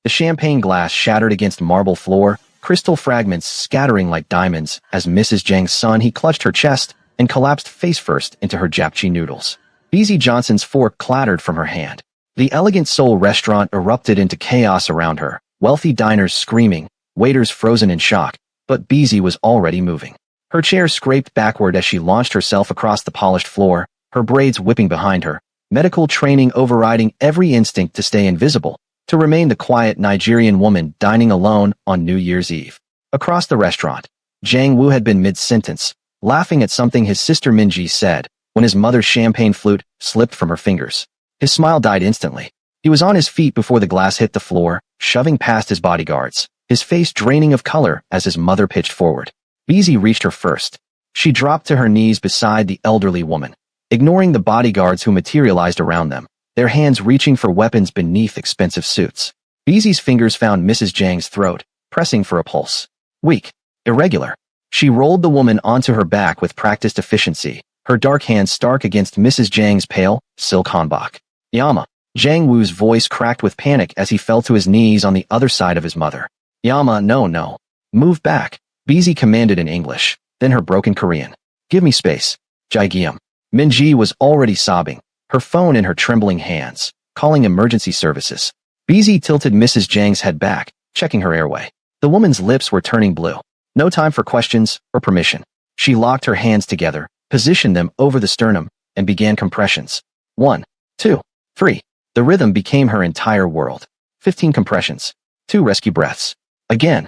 The champagne glass shattered against marble floor, crystal fragments scattering like diamonds as Mrs. Zhang's son he clutched her chest and collapsed face first into her japchae noodles. BZ Johnson's fork clattered from her hand. The elegant Seoul restaurant erupted into chaos around her, wealthy diners screaming, waiters frozen in shock, but BZ was already moving. Her chair scraped backward as she launched herself across the polished floor, her braids whipping behind her, medical training overriding every instinct to stay invisible, to remain the quiet Nigerian woman dining alone on New Year's Eve. Across the restaurant, Zhang Wu had been mid-sentence, laughing at something his sister Minji said, when his mother's champagne flute slipped from her fingers. His smile died instantly. He was on his feet before the glass hit the floor, shoving past his bodyguards, his face draining of color as his mother pitched forward. BZ reached her first. She dropped to her knees beside the elderly woman, ignoring the bodyguards who materialized around them, their hands reaching for weapons beneath expensive suits. BZ's fingers found Mrs. Zhang's throat, pressing for a pulse. Weak. Irregular. She rolled the woman onto her back with practiced efficiency, her dark hands stark against Mrs. Zhang's pale, silk hanbok. Yama. Zhang Wu's voice cracked with panic as he fell to his knees on the other side of his mother. Yama, no. Move back, BZ commanded in English, then her broken Korean. Give me space. Jaigyam. Minji was already sobbing, her phone in her trembling hands, calling emergency services. BZ tilted Mrs. Zhang's head back, checking her airway. The woman's lips were turning blue. No time for questions or permission. She locked her hands together, positioned them over the sternum, and began compressions. 1, 2, 3. The rhythm became her entire world. 15 compressions. 2 rescue breaths. Again.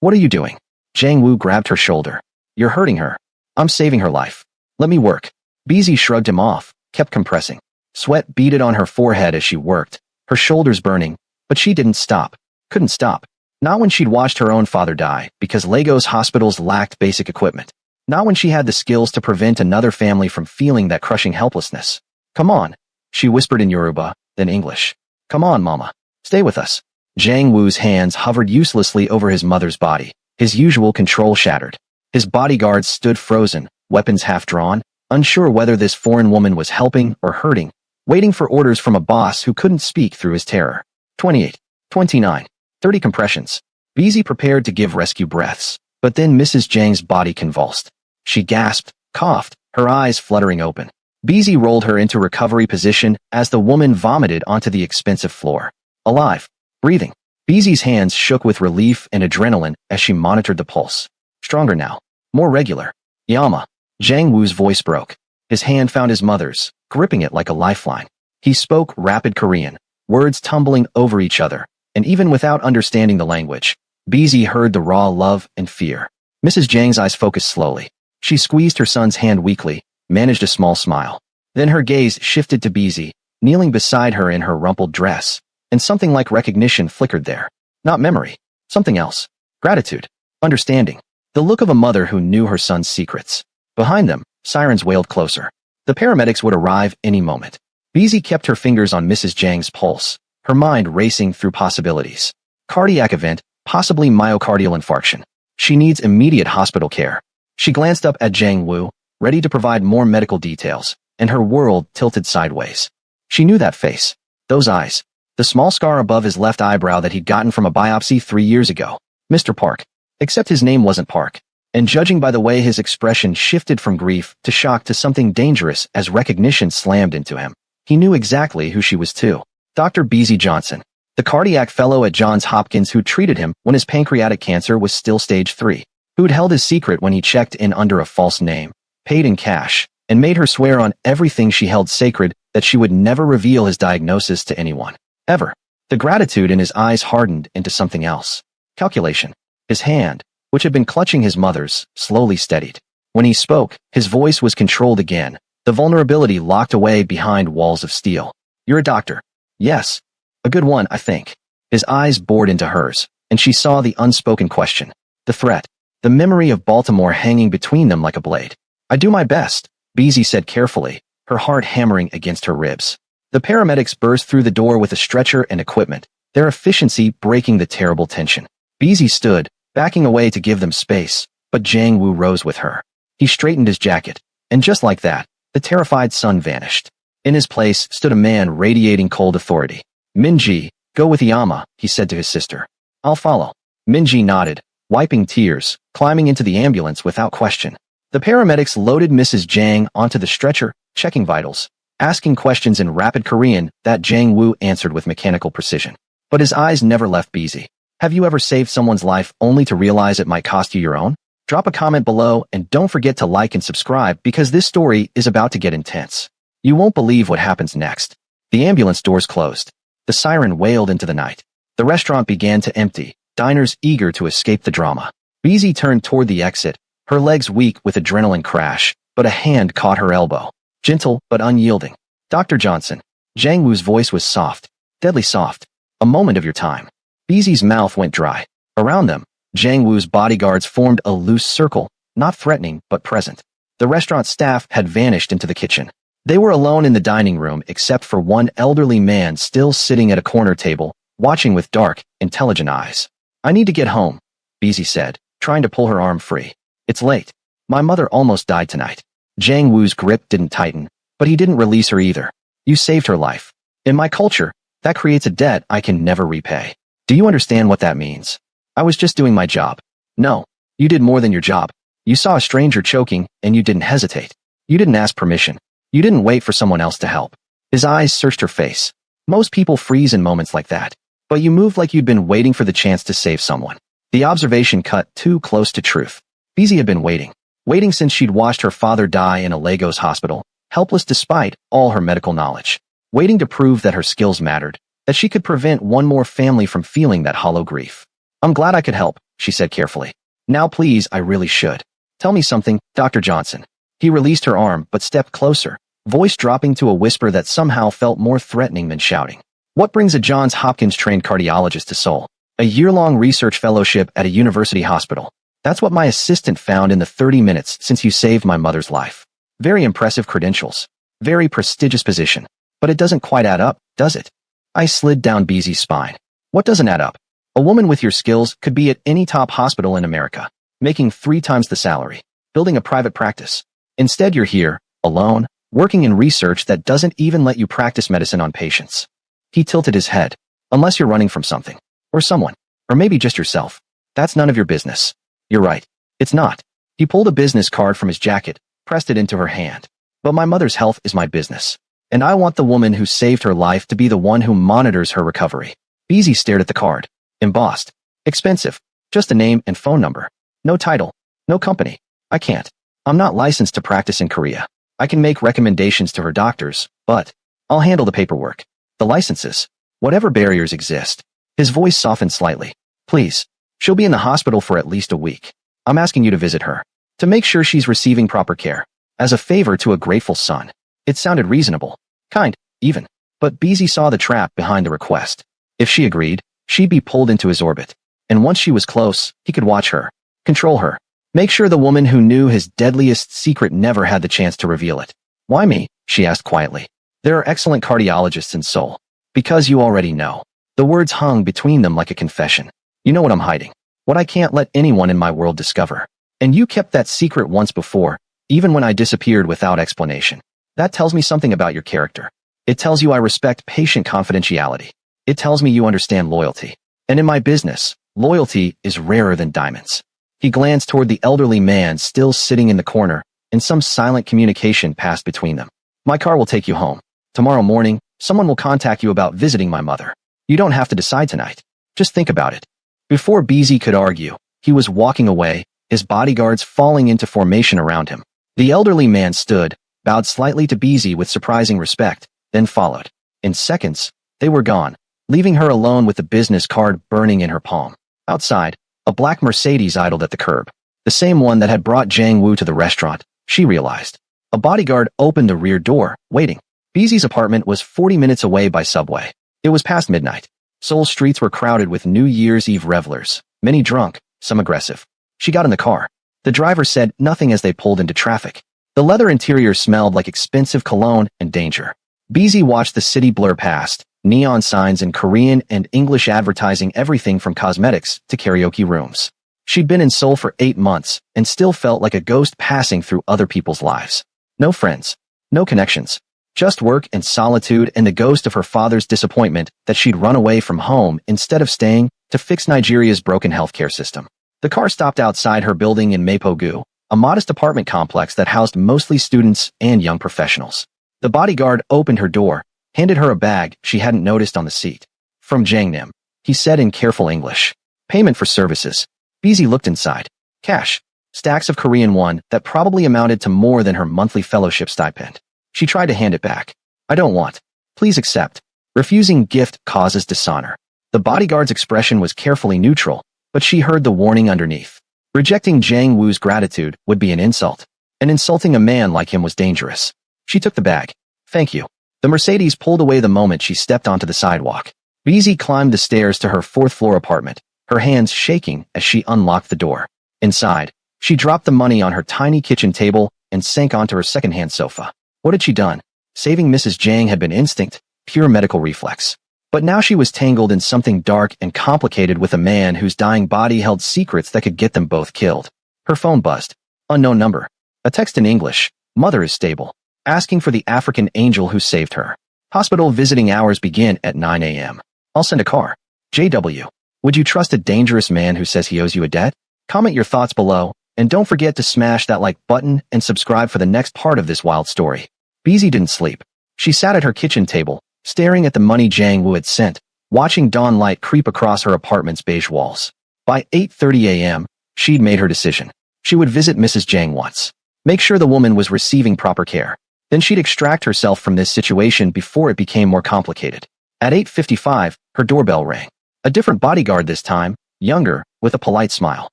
What are you doing? Zhang Wu grabbed her shoulder. You're hurting her. I'm saving her life. Let me work. BZ shrugged him off, kept compressing. Sweat beaded on her forehead as she worked, her shoulders burning, but she didn't stop. Couldn't stop. Not when she'd watched her own father die because Lagos hospitals lacked basic equipment. Not when she had the skills to prevent another family from feeling that crushing helplessness. Come on, she whispered in Yoruba, then English. Come on, mama. Stay with us. Zhang Wu's hands hovered uselessly over his mother's body, his usual control shattered. His bodyguards stood frozen, weapons half drawn, unsure whether this foreign woman was helping or hurting, waiting for orders from a boss who couldn't speak through his terror. 28, 29, 30 compressions. BZ prepared to give rescue breaths, but then Mrs. Zhang's body convulsed. She gasped, coughed, her eyes fluttering open. BZ rolled her into recovery position as the woman vomited onto the expensive floor. Alive. Breathing. BZ's hands shook with relief and adrenaline as she monitored the pulse. Stronger now. More regular. Yama. Zhang Wu's voice broke. His hand found his mother's, gripping it like a lifeline. He spoke rapid Korean, words tumbling over each other, and even without understanding the language, BZ heard the raw love and fear. Mrs. Zhang's eyes focused slowly. She squeezed her son's hand weakly, managed a small smile. Then her gaze shifted to BZ, kneeling beside her in her rumpled dress, and something like recognition flickered there. Not memory. Something else. Gratitude. Understanding. The look of a mother who knew her son's secrets. Behind them, sirens wailed closer. The paramedics would arrive any moment. BZ kept her fingers on Mrs. Zhang's pulse, her mind racing through possibilities. Cardiac event, possibly myocardial infarction. She needs immediate hospital care. She glanced up at Zhang Wu, ready to provide more medical details, and her world tilted sideways. She knew that face. Those eyes. The small scar above his left eyebrow that he'd gotten from a biopsy 3 years ago. Mr. Park. Except his name wasn't Park. And judging by the way his expression shifted from grief to shock to something dangerous as recognition slammed into him, he knew exactly who she was too. Dr. BZ Johnson, the cardiac fellow at Johns Hopkins who treated him when his pancreatic cancer was still stage 3, who'd held his secret when he checked in under a false name, paid in cash, and made her swear on everything she held sacred that she would never reveal his diagnosis to anyone. Ever. The gratitude in his eyes hardened into something else. Calculation. His hand, which had been clutching his mother's, slowly steadied. When he spoke, his voice was controlled again, the vulnerability locked away behind walls of steel. You're a doctor. Yes. A good one, I think. His eyes bored into hers, and she saw the unspoken question. The threat. The memory of Baltimore hanging between them like a blade. I do my best, BZ said carefully, her heart hammering against her ribs. The paramedics burst through the door with a stretcher and equipment, their efficiency breaking the terrible tension. BZ stood, backing away to give them space, but Zhang Wu rose with her. He straightened his jacket, and just like that, the terrified son vanished. In his place stood a man radiating cold authority. Minji, Go with Yama, he said to his sister. I'll follow. Minji nodded, wiping tears, climbing into the ambulance without question. The paramedics loaded Mrs. Jang onto the stretcher, checking vitals, asking questions in rapid Korean that Jang Woo answered with mechanical precision. But his eyes never left Beezy. Have you ever saved someone's life only to realize it might cost you your own? Drop a comment below and don't forget to like and subscribe because this story is about to get intense. You won't believe what happens next. The ambulance doors closed. The siren wailed into the night. The restaurant began to empty, diners eager to escape the drama. Beezy turned toward the exit, her legs weak with adrenaline crash, but a hand caught her elbow. Gentle but unyielding. Dr. Johnson. Jang Woo's voice was soft, deadly soft. A moment of your time. Beezy's mouth went dry. Around them, Jang Woo's bodyguards formed a loose circle, not threatening but present. The restaurant staff had vanished into the kitchen. They were alone in the dining room except for one elderly man still sitting at a corner table, watching with dark, intelligent eyes. I need to get home, Beezy said, trying to pull her arm free. It's late. My mother almost died tonight. Jang Woo's grip didn't tighten, but he didn't release her either. You saved her life. In my culture, that creates a debt I can never repay. Do you understand what that means? I was just doing my job. No, you did more than your job. You saw a stranger choking, and you didn't hesitate. You didn't ask permission. You didn't wait for someone else to help. His eyes searched her face. Most people freeze in moments like that. But you moved like you'd been waiting for the chance to save someone. The observation cut too close to truth. Beezy had been waiting. Waiting since she'd watched her father die in a Lagos hospital, helpless despite all her medical knowledge. Waiting to prove that her skills mattered, that she could prevent one more family from feeling that hollow grief. I'm glad I could help, she said carefully. Now please, I really should. Tell me something, Dr. Johnson. He released her arm but stepped closer, voice dropping to a whisper that somehow felt more threatening than shouting. What brings a Johns Hopkins-trained cardiologist to Seoul? A year-long research fellowship at a university hospital. That's what my assistant found in the 30 minutes since you saved my mother's life. Very impressive credentials. Very prestigious position. But it doesn't quite add up, does it? I slid down Beezy's spine. What doesn't add up? A woman with your skills could be at any top hospital in America, making 3 times the salary, building a private practice. Instead, you're here, alone, working in research that doesn't even let you practice medicine on patients. He tilted his head. Unless you're running from something. Or someone. Or maybe just yourself. That's none of your business. You're right. It's not. He pulled a business card from his jacket, pressed it into her hand. But my mother's health is my business. And I want the woman who saved her life to be the one who monitors her recovery. Beezy stared at the card. Embossed. Expensive. Just a name and phone number. No title. No company. I can't. I'm not licensed to practice in Korea. I can make recommendations to her doctors, but I'll handle the paperwork. The licenses. Whatever barriers exist. His voice softened slightly. Please. She'll be in the hospital for at least a week. I'm asking you to visit her. To make sure she's receiving proper care. As a favor to a grateful son. It sounded reasonable. Kind, even. But Beezy saw the trap behind the request. If she agreed, she'd be pulled into his orbit. And once she was close, he could watch her. Control her. Make sure the woman who knew his deadliest secret never had the chance to reveal it. Why me? She asked quietly. There are excellent cardiologists in Seoul. Because you already know. The words hung between them like a confession. You know what I'm hiding. What I can't let anyone in my world discover. And you kept that secret once before, even when I disappeared without explanation. That tells me something about your character. It tells you I respect patient confidentiality. It tells me you understand loyalty. And in my business, loyalty is rarer than diamonds. He glanced toward the elderly man still sitting in the corner, and some silent communication passed between them. My car will take you home. Tomorrow morning, someone will contact you about visiting my mother. You don't have to decide tonight. Just think about it. Before Beezy could argue, he was walking away, his bodyguards falling into formation around him. The elderly man stood, bowed slightly to Beezy with surprising respect, then followed. In seconds, they were gone, leaving her alone with the business card burning in her palm. Outside, a black Mercedes idled at the curb. The same one that had brought Jang Woo to the restaurant, she realized. A bodyguard opened the rear door, waiting. Beezy's apartment was 40 minutes away by subway. It was past midnight. Seoul's streets were crowded with New Year's Eve revelers, many drunk, some aggressive. She got in the car. The driver said nothing as they pulled into traffic. The leather interior smelled like expensive cologne and danger. Beezy watched the city blur past, neon signs in Korean and English advertising everything from cosmetics to karaoke rooms. She'd been in Seoul for 8 months and still felt like a ghost passing through other people's lives. No friends. No connections. Just work and solitude and the ghost of her father's disappointment that she'd run away from home instead of staying to fix Nigeria's broken healthcare system. The car stopped outside her building in Mapogu, a modest apartment complex that housed mostly students and young professionals. The bodyguard opened her door, handed her a bag she hadn't noticed on the seat. From Jangnim, he said in careful English. Payment for services. Beezy looked inside. Cash. Stacks of Korean won that probably amounted to more than her monthly fellowship stipend. She tried to hand it back. I don't want. Please accept. Refusing gift causes dishonor. The bodyguard's expression was carefully neutral, but she heard the warning underneath. Rejecting Jang Woo's gratitude would be an insult, and insulting a man like him was dangerous. She took the bag. Thank you. The Mercedes pulled away the moment she stepped onto the sidewalk. Beezy climbed the stairs to her fourth-floor apartment, her hands shaking as she unlocked the door. Inside, she dropped the money on her tiny kitchen table and sank onto her second-hand sofa. What had she done? Saving Mrs. Jang had been instinct, pure medical reflex. But now she was tangled in something dark and complicated with a man whose dying body held secrets that could get them both killed. Her phone buzzed. Unknown number. A text in English. Mother is stable. Asking for the African angel who saved her. Hospital visiting hours begin at 9 a.m. I'll send a car. JW. Would you trust a dangerous man who says he owes you a debt? Comment your thoughts below, and don't forget to smash that like button and subscribe for the next part of this wild story. Beezy didn't sleep. She sat at her kitchen table, staring at the money Jang Woo had sent, watching dawn light creep across her apartment's beige walls. By 8:30 a.m., she'd made her decision. She would visit Mrs. Jang once. Make sure the woman was receiving proper care. Then she'd extract herself from this situation before it became more complicated. At 8:55, her doorbell rang. A different bodyguard this time, younger, with a polite smile.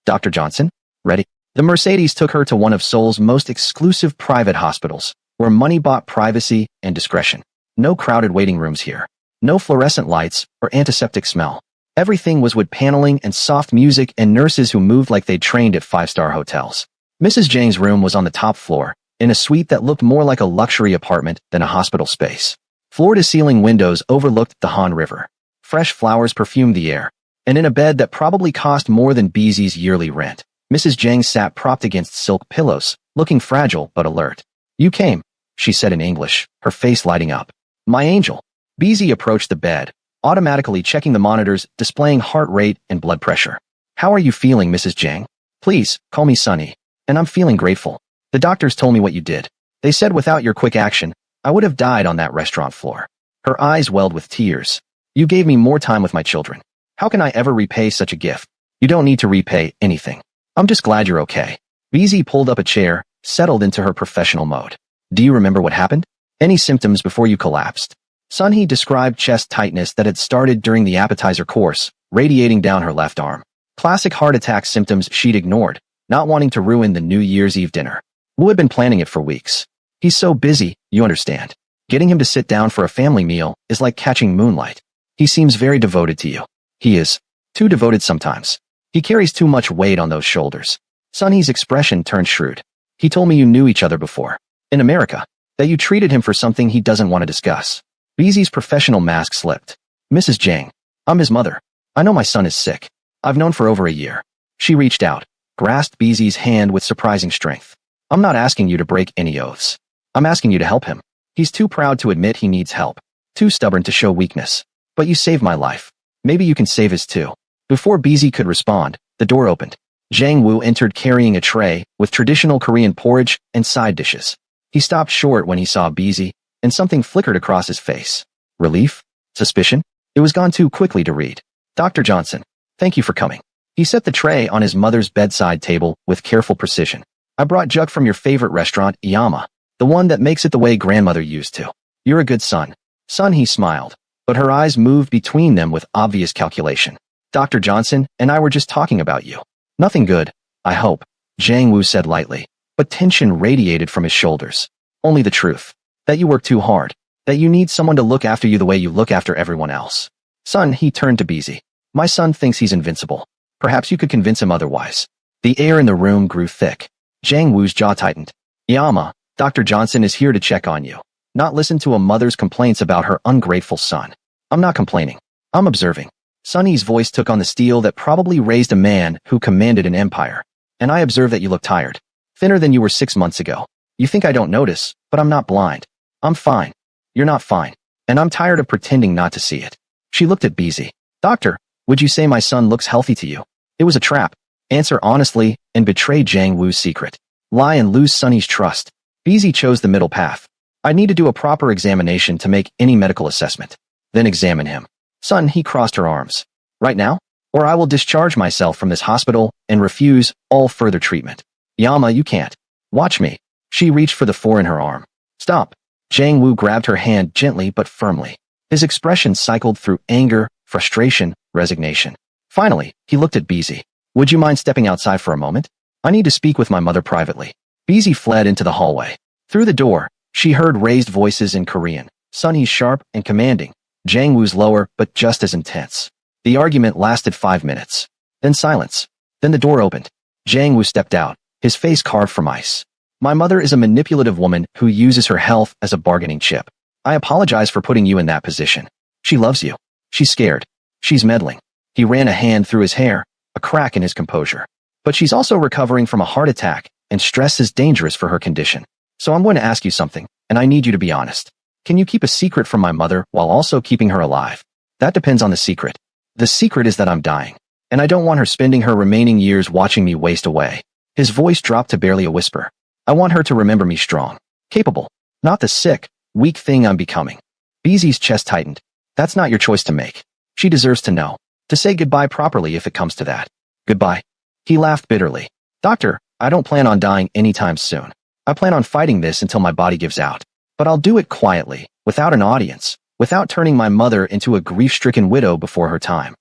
Dr. Johnson? Ready? The Mercedes took her to one of Seoul's most exclusive private hospitals, where money bought privacy and discretion. No crowded waiting rooms here. No fluorescent lights or antiseptic smell. Everything was wood paneling and soft music and nurses who moved like they'd trained at five-star hotels. Mrs. Jang's room was on the top floor, in a suite that looked more like a luxury apartment than a hospital space. Floor-to-ceiling windows overlooked the Han River. Fresh flowers perfumed the air. And in a bed that probably cost more than Beezy's yearly rent, Mrs. Jang sat propped against silk pillows, looking fragile but alert. You came, she said in English, her face lighting up. My angel. Beezy approached the bed, automatically checking the monitors displaying heart rate and blood pressure. How are you feeling, Mrs. Jang? Please, call me Sunny. And I'm feeling grateful. The doctors told me what you did. They said without your quick action, I would have died on that restaurant floor. Her eyes welled with tears. You gave me more time with my children. How can I ever repay such a gift? You don't need to repay anything. I'm just glad you're okay. Beezy pulled up a chair, settled into her professional mode. Do you remember what happened? Any symptoms before you collapsed? Sunhee described chest tightness that had started during the appetizer course, radiating down her left arm. Classic heart attack symptoms she'd ignored, not wanting to ruin the New Year's Eve dinner. Woo had been planning it for weeks. He's so busy, you understand. Getting him to sit down for a family meal is like catching moonlight. He seems very devoted to you. He is. Too devoted sometimes. He carries too much weight on those shoulders. Sunhee's expression turned shrewd. He told me you knew each other before. In America. That you treated him for something he doesn't want to discuss. Beezy's professional mask slipped. Mrs. Jang. I'm his mother. I know my son is sick. I've known for over a year. She reached out, grasped Beezy's hand with surprising strength. I'm not asking you to break any oaths. I'm asking you to help him. He's too proud to admit he needs help. Too stubborn to show weakness. But you saved my life. Maybe you can save his too. Before Beezy could respond, the door opened. Jang Woo entered carrying a tray with traditional Korean porridge and side dishes. He stopped short when he saw Beezy, and something flickered across his face. Relief? Suspicion? It was gone too quickly to read. Dr. Johnson, thank you for coming. He set the tray on his mother's bedside table with careful precision. I brought Jug from your favorite restaurant, Iyama, the one that makes it the way grandmother used to. You're a good son. Son, he smiled, but her eyes moved between them with obvious calculation. Dr. Johnson and I were just talking about you. Nothing good, I hope, Jang Woo said lightly, but tension radiated from his shoulders. Only the truth. That you work too hard. That you need someone to look after you the way you look after everyone else. Son, he turned to Beezy. My son thinks he's invincible. Perhaps you could convince him otherwise. The air in the room grew thick. Jang Woo's jaw tightened. Yama, Dr. Johnson is here to check on you. Not listen to a mother's complaints about her ungrateful son. I'm not complaining. I'm observing. Sunny's voice took on the steel that probably raised a man who commanded an empire. And I observe that you look tired. Thinner than you were 6 months ago. You think I don't notice, but I'm not blind. I'm fine. You're not fine. And I'm tired of pretending not to see it. She looked at BZ. Doctor, would you say my son looks healthy to you? It was a trap. Answer honestly and betray Jiang Wu's secret. Lie and lose Sunny's trust. BZ chose the middle path. I need to do a proper examination to make any medical assessment. Then examine him. Son, he crossed her arms. Right now? Or I will discharge myself from this hospital and refuse all further treatment. Yama, you can't. Watch me. She reached for the 4 in her arm. Stop. Jiang Wu grabbed her hand gently but firmly. His expression cycled through anger, frustration, resignation. Finally, he looked at BZ. Would you mind stepping outside for a moment? I need to speak with my mother privately. BZ fled into the hallway. Through the door, she heard raised voices in Korean. Sunny's sharp and commanding. Jiang Wu's lower but just as intense. The argument lasted 5 minutes. Then silence. Then the door opened. Jiang Wu stepped out, his face carved from ice. My mother is a manipulative woman who uses her health as a bargaining chip. I apologize for putting you in that position. She loves you. She's scared. She's meddling. He ran a hand through his hair, a crack in his composure. But she's also recovering from a heart attack, and stress is dangerous for her condition. So I'm going to ask you something, and I need you to be honest. Can you keep a secret from my mother while also keeping her alive? That depends on the secret. The secret is that I'm dying, and I don't want her spending her remaining years watching me waste away. His voice dropped to barely a whisper. I want her to remember me strong, capable, not the sick, weak thing I'm becoming. BZ's chest tightened. That's not your choice to make. She deserves to know. To say goodbye properly if it comes to that. Goodbye. He laughed bitterly. Doctor, I don't plan on dying anytime soon. I plan on fighting this until my body gives out. But I'll do it quietly, without an audience, without turning my mother into a grief-stricken widow before her time.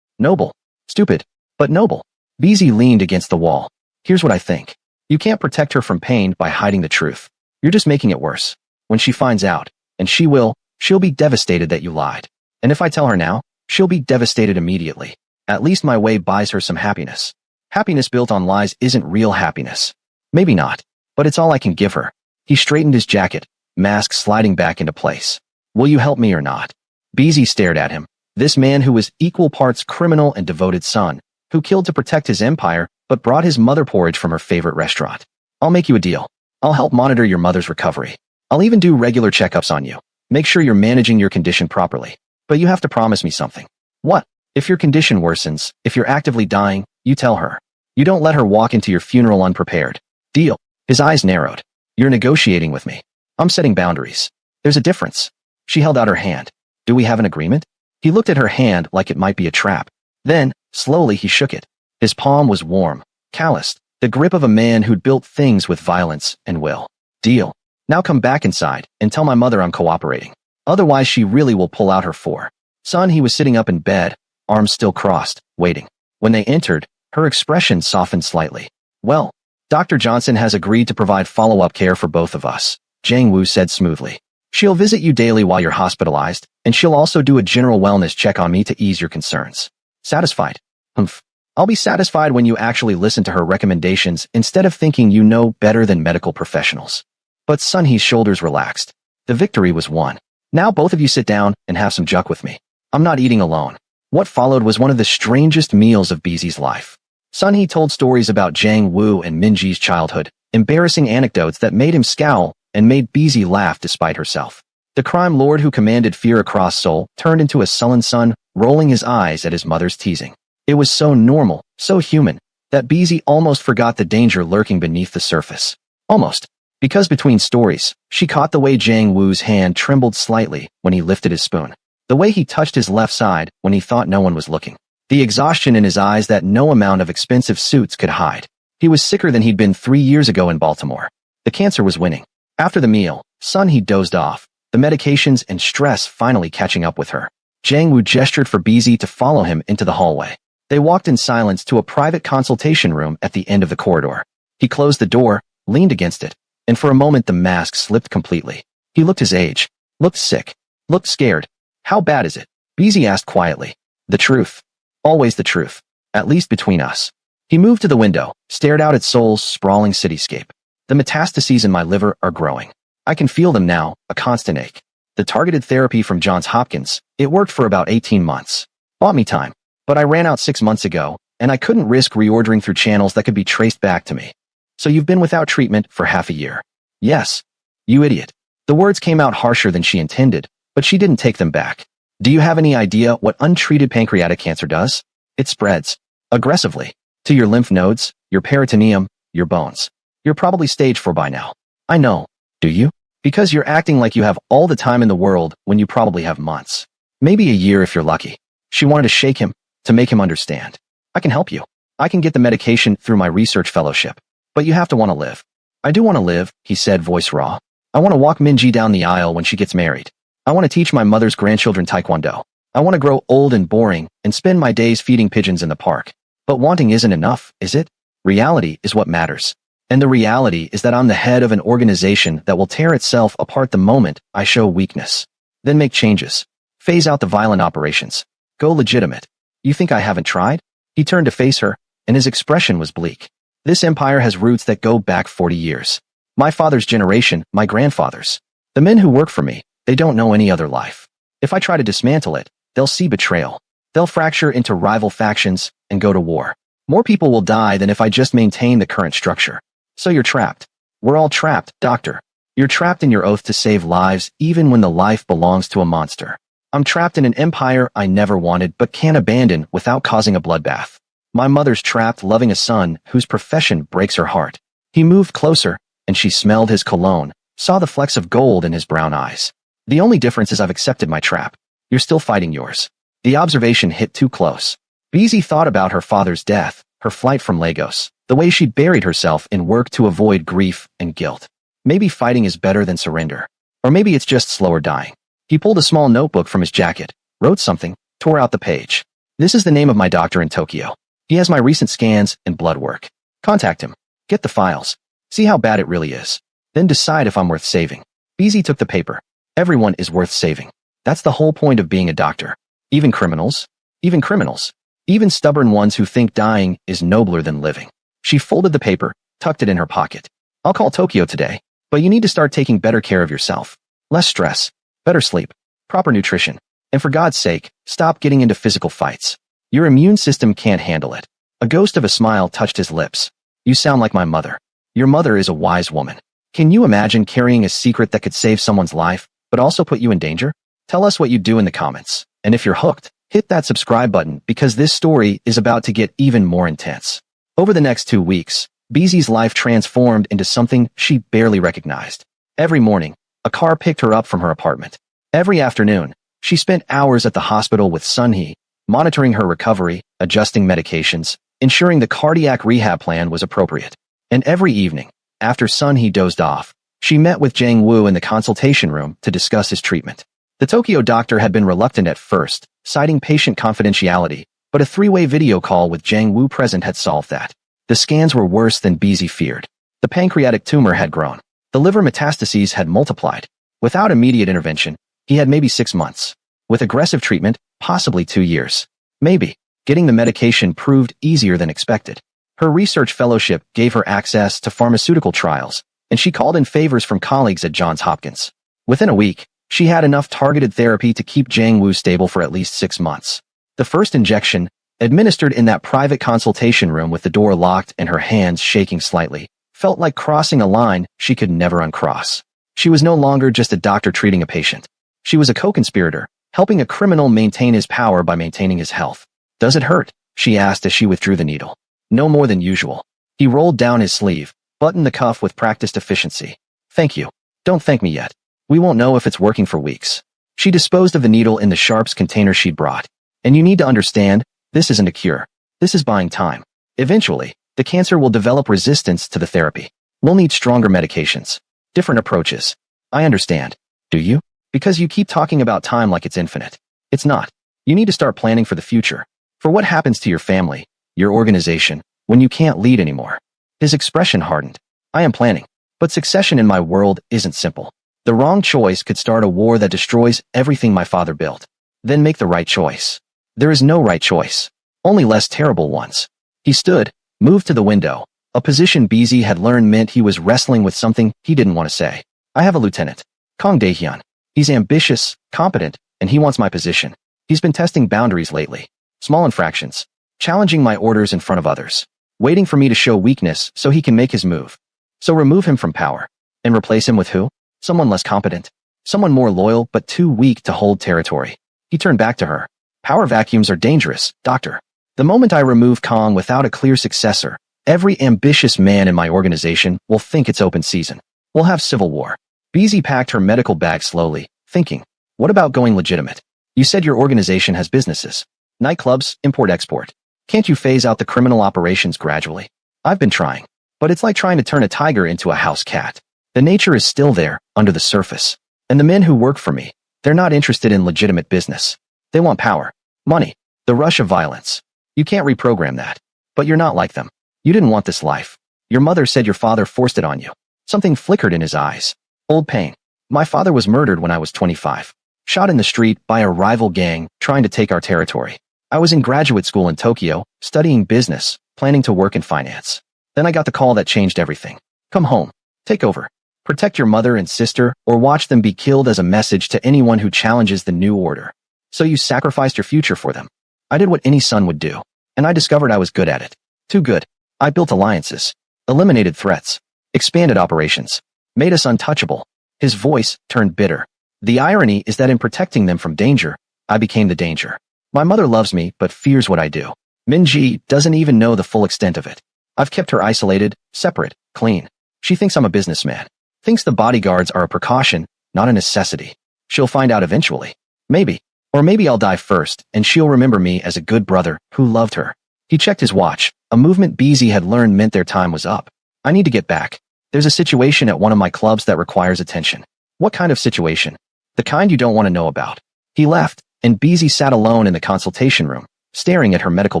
Noble. Stupid, but noble. BZ leaned against the wall. Here's what I think. You can't protect her from pain by hiding the truth. You're just making it worse. When she finds out, and she'll be devastated that you lied. And if I tell her now, she'll be devastated immediately. At least my way buys her some happiness. Happiness built on lies isn't real happiness. Maybe not, but it's all I can give her. He straightened his jacket, mask sliding back into place. Will you help me or not? BZ stared at him. This man who was equal parts criminal and devoted son, who killed to protect his empire, but brought his mother porridge from her favorite restaurant. I'll make you a deal. I'll help monitor your mother's recovery. I'll even do regular checkups on you. Make sure you're managing your condition properly. But you have to promise me something. What? If your condition worsens, if you're actively dying, you tell her. You don't let her walk into your funeral unprepared. Deal. His eyes narrowed. You're negotiating with me. I'm setting boundaries. There's a difference. She held out her hand. Do we have an agreement? He looked at her hand like it might be a trap. Then, slowly he shook it. His palm was warm, calloused, the grip of a man who'd built things with violence and will. Deal. Now come back inside and tell my mother I'm cooperating. Otherwise she really will pull out her 4. Son, he was sitting up in bed, arms still crossed, waiting. When they entered, her expression softened slightly. Well, Dr. Johnson has agreed to provide follow-up care for both of us, Jiang Wu said smoothly. She'll visit you daily while you're hospitalized, and she'll also do a general wellness check on me to ease your concerns. Satisfied? Humph. I'll be satisfied when you actually listen to her recommendations instead of thinking you know better than medical professionals. But Sun He's shoulders relaxed. The victory was won. Now both of you sit down and have some juk with me. I'm not eating alone. What followed was one of the strangest meals of BZ's life. Sun He told stories about Jiang Wu and Minji's childhood, embarrassing anecdotes that made him scowl and made BZ laugh despite herself. The crime lord who commanded fear across Seoul turned into a sullen son, rolling his eyes at his mother's teasing. It was so normal, so human, that BZ almost forgot the danger lurking beneath the surface. Almost. Because between stories, she caught the way Jiang Wu's hand trembled slightly when he lifted his spoon. The way he touched his left side when he thought no one was looking. The exhaustion in his eyes that no amount of expensive suits could hide. He was sicker than he'd been 3 years ago in Baltimore. The cancer was winning. After the meal, Sun He dozed off, the medications and stress finally catching up with her. Jiang Wu gestured for BZ to follow him into the hallway. They walked in silence to a private consultation room at the end of the corridor. He closed the door, leaned against it, and for a moment the mask slipped completely. He looked his age, looked sick, looked scared. How bad is it? BZ asked quietly. The truth. Always the truth. At least between us. He moved to the window, stared out at Seoul's sprawling cityscape. The metastases in my liver are growing. I can feel them now, a constant ache. The targeted therapy from Johns Hopkins, it worked for about 18 months. Bought me time. But I ran out 6 months ago, and I couldn't risk reordering through channels that could be traced back to me. So you've been without treatment for half a year. Yes. You idiot. The words came out harsher than she intended, but she didn't take them back. Do you have any idea what untreated pancreatic cancer does? It spreads aggressively to your lymph nodes, your peritoneum, your bones. You're probably stage 4 by now. I know. Do you? Because you're acting like you have all the time in the world when you probably have months. Maybe a year if you're lucky. She wanted to shake him, to make him understand. I can help you. I can get the medication through my research fellowship. But you have to want to live. I do want to live, he said, voice raw. I want to walk Minji down the aisle when she gets married. I want to teach my mother's grandchildren taekwondo. I want to grow old and boring and spend my days feeding pigeons in the park. But wanting isn't enough, is it? Reality is what matters. And the reality is that I'm the head of an organization that will tear itself apart the moment I show weakness. Then make changes. Phase out the violent operations. Go legitimate. You think I haven't tried? He turned to face her, and his expression was bleak. This empire has roots that go back 40 years. My father's generation, my grandfather's. The men who work for me, they don't know any other life. If I try to dismantle it, they'll see betrayal. They'll fracture into rival factions and go to war. More people will die than if I just maintain the current structure. So you're trapped. We're all trapped, doctor. You're trapped in your oath to save lives even when the life belongs to a monster. I'm trapped in an empire I never wanted but can't abandon without causing a bloodbath. My mother's trapped loving a son whose profession breaks her heart. He moved closer, and she smelled his cologne, saw the flecks of gold in his brown eyes. The only difference is I've accepted my trap. You're still fighting yours. The observation hit too close. Beezy thought about her father's death, her flight from Lagos, the way she buried herself in work to avoid grief and guilt. Maybe fighting is better than surrender. Or maybe it's just slower dying. He pulled a small notebook from his jacket, wrote something, tore out the page. This is the name of my doctor in Tokyo. He has my recent scans and blood work. Contact him. Get the files. See how bad it really is. Then decide if I'm worth saving. Beezy took the paper. Everyone is worth saving. That's the whole point of being a doctor. Even criminals. Even criminals. Even stubborn ones who think dying is nobler than living. She folded the paper, tucked it in her pocket. I'll call Tokyo today, but you need to start taking better care of yourself. Less stress, better sleep, proper nutrition, and for God's sake, stop getting into physical fights. Your immune system can't handle it. A ghost of a smile touched his lips. You sound like my mother. Your mother is a wise woman. Can you imagine carrying a secret that could save someone's life, but also put you in danger? Tell us what you do in the comments. And if you're hooked, hit that subscribe button because this story is about to get even more intense. Over the next 2 weeks, Beezy's life transformed into something she barely recognized. Every morning, a car picked her up from her apartment. Every afternoon, she spent hours at the hospital with Sunhee, monitoring her recovery, adjusting medications, ensuring the cardiac rehab plan was appropriate. And every evening, after Sunhee dozed off, she met with Jang Woo in the consultation room to discuss his treatment. The Tokyo doctor had been reluctant at first, citing patient confidentiality, but a 3-way video call with Jang Woo present had solved that. The scans were worse than Beezy feared. The pancreatic tumor had grown. The liver metastases had multiplied. Without immediate intervention, he had maybe 6 months. With aggressive treatment, possibly 2 years. Maybe. Getting the medication proved easier than expected. Her research fellowship gave her access to pharmaceutical trials, and she called in favors from colleagues at Johns Hopkins. Within a week, she had enough targeted therapy to keep Jang Woo stable for at least 6 months. The first injection, administered in that private consultation room with the door locked and her hands shaking slightly, felt like crossing a line she could never uncross. She was no longer just a doctor treating a patient. She was a co-conspirator, helping a criminal maintain his power by maintaining his health. Does it hurt? She asked as she withdrew the needle. No more than usual. He rolled down his sleeve, buttoned the cuff with practiced efficiency. Thank you. Don't thank me yet. We won't know if it's working for weeks. She disposed of the needle in the sharps container she'd brought. And you need to understand, this isn't a cure. This is buying time. Eventually, the cancer will develop resistance to the therapy. We'll need stronger medications. Different approaches. I understand. Do you? Because you keep talking about time like it's infinite. It's not. You need to start planning for the future. For what happens to your family, your organization, when you can't lead anymore. His expression hardened. I am planning. But succession in my world isn't simple. The wrong choice could start a war that destroys everything my father built. Then make the right choice. There is no right choice. Only less terrible ones. He stood, moved to the window. A position Beezy had learned meant he was wrestling with something he didn't want to say. I have a lieutenant. Kong Daehyun. He's ambitious, competent, and he wants my position. He's been testing boundaries lately. Small infractions. Challenging my orders in front of others. Waiting for me to show weakness so he can make his move. So remove him from power. And replace him with who? Someone less competent. Someone more loyal but too weak to hold territory. He turned back to her. Power vacuums are dangerous, doctor. The moment I remove Kong without a clear successor, every ambitious man in my organization will think it's open season. We'll have civil war. BZ packed her medical bag slowly, thinking, what about going legitimate? You said your organization has businesses. Nightclubs, import-export. Can't you phase out the criminal operations gradually? I've been trying. But it's like trying to turn a tiger into a house cat. The nature is still there, under the surface. And the men who work for me, they're not interested in legitimate business. They want power, money, the rush of violence. You can't reprogram that. But you're not like them. You didn't want this life. Your mother said your father forced it on you. Something flickered in his eyes. Old pain. My father was murdered when I was 25. Shot in the street by a rival gang trying to take our territory. I was in graduate school in Tokyo, studying business, planning to work in finance. Then I got the call that changed everything. Come home. Take over. Protect your mother and sister, or watch them be killed as a message to anyone who challenges the new order. So you sacrificed your future for them. I did what any son would do, and I discovered I was good at it. Too good. I built alliances, eliminated threats, expanded operations, made us untouchable. His voice turned bitter. The irony is that in protecting them from danger, I became the danger. My mother loves me but fears what I do. Minji doesn't even know the full extent of it. I've kept her isolated, separate, clean. She thinks I'm a businessman. Thinks the bodyguards are a precaution, not a necessity. She'll find out eventually. Maybe. Or maybe I'll die first, and she'll remember me as a good brother who loved her. He checked his watch. A movement BZ had learned meant their time was up. I need to get back. There's a situation at one of my clubs that requires attention. What kind of situation? The kind you don't want to know about. He left, and BZ sat alone in the consultation room, staring at her medical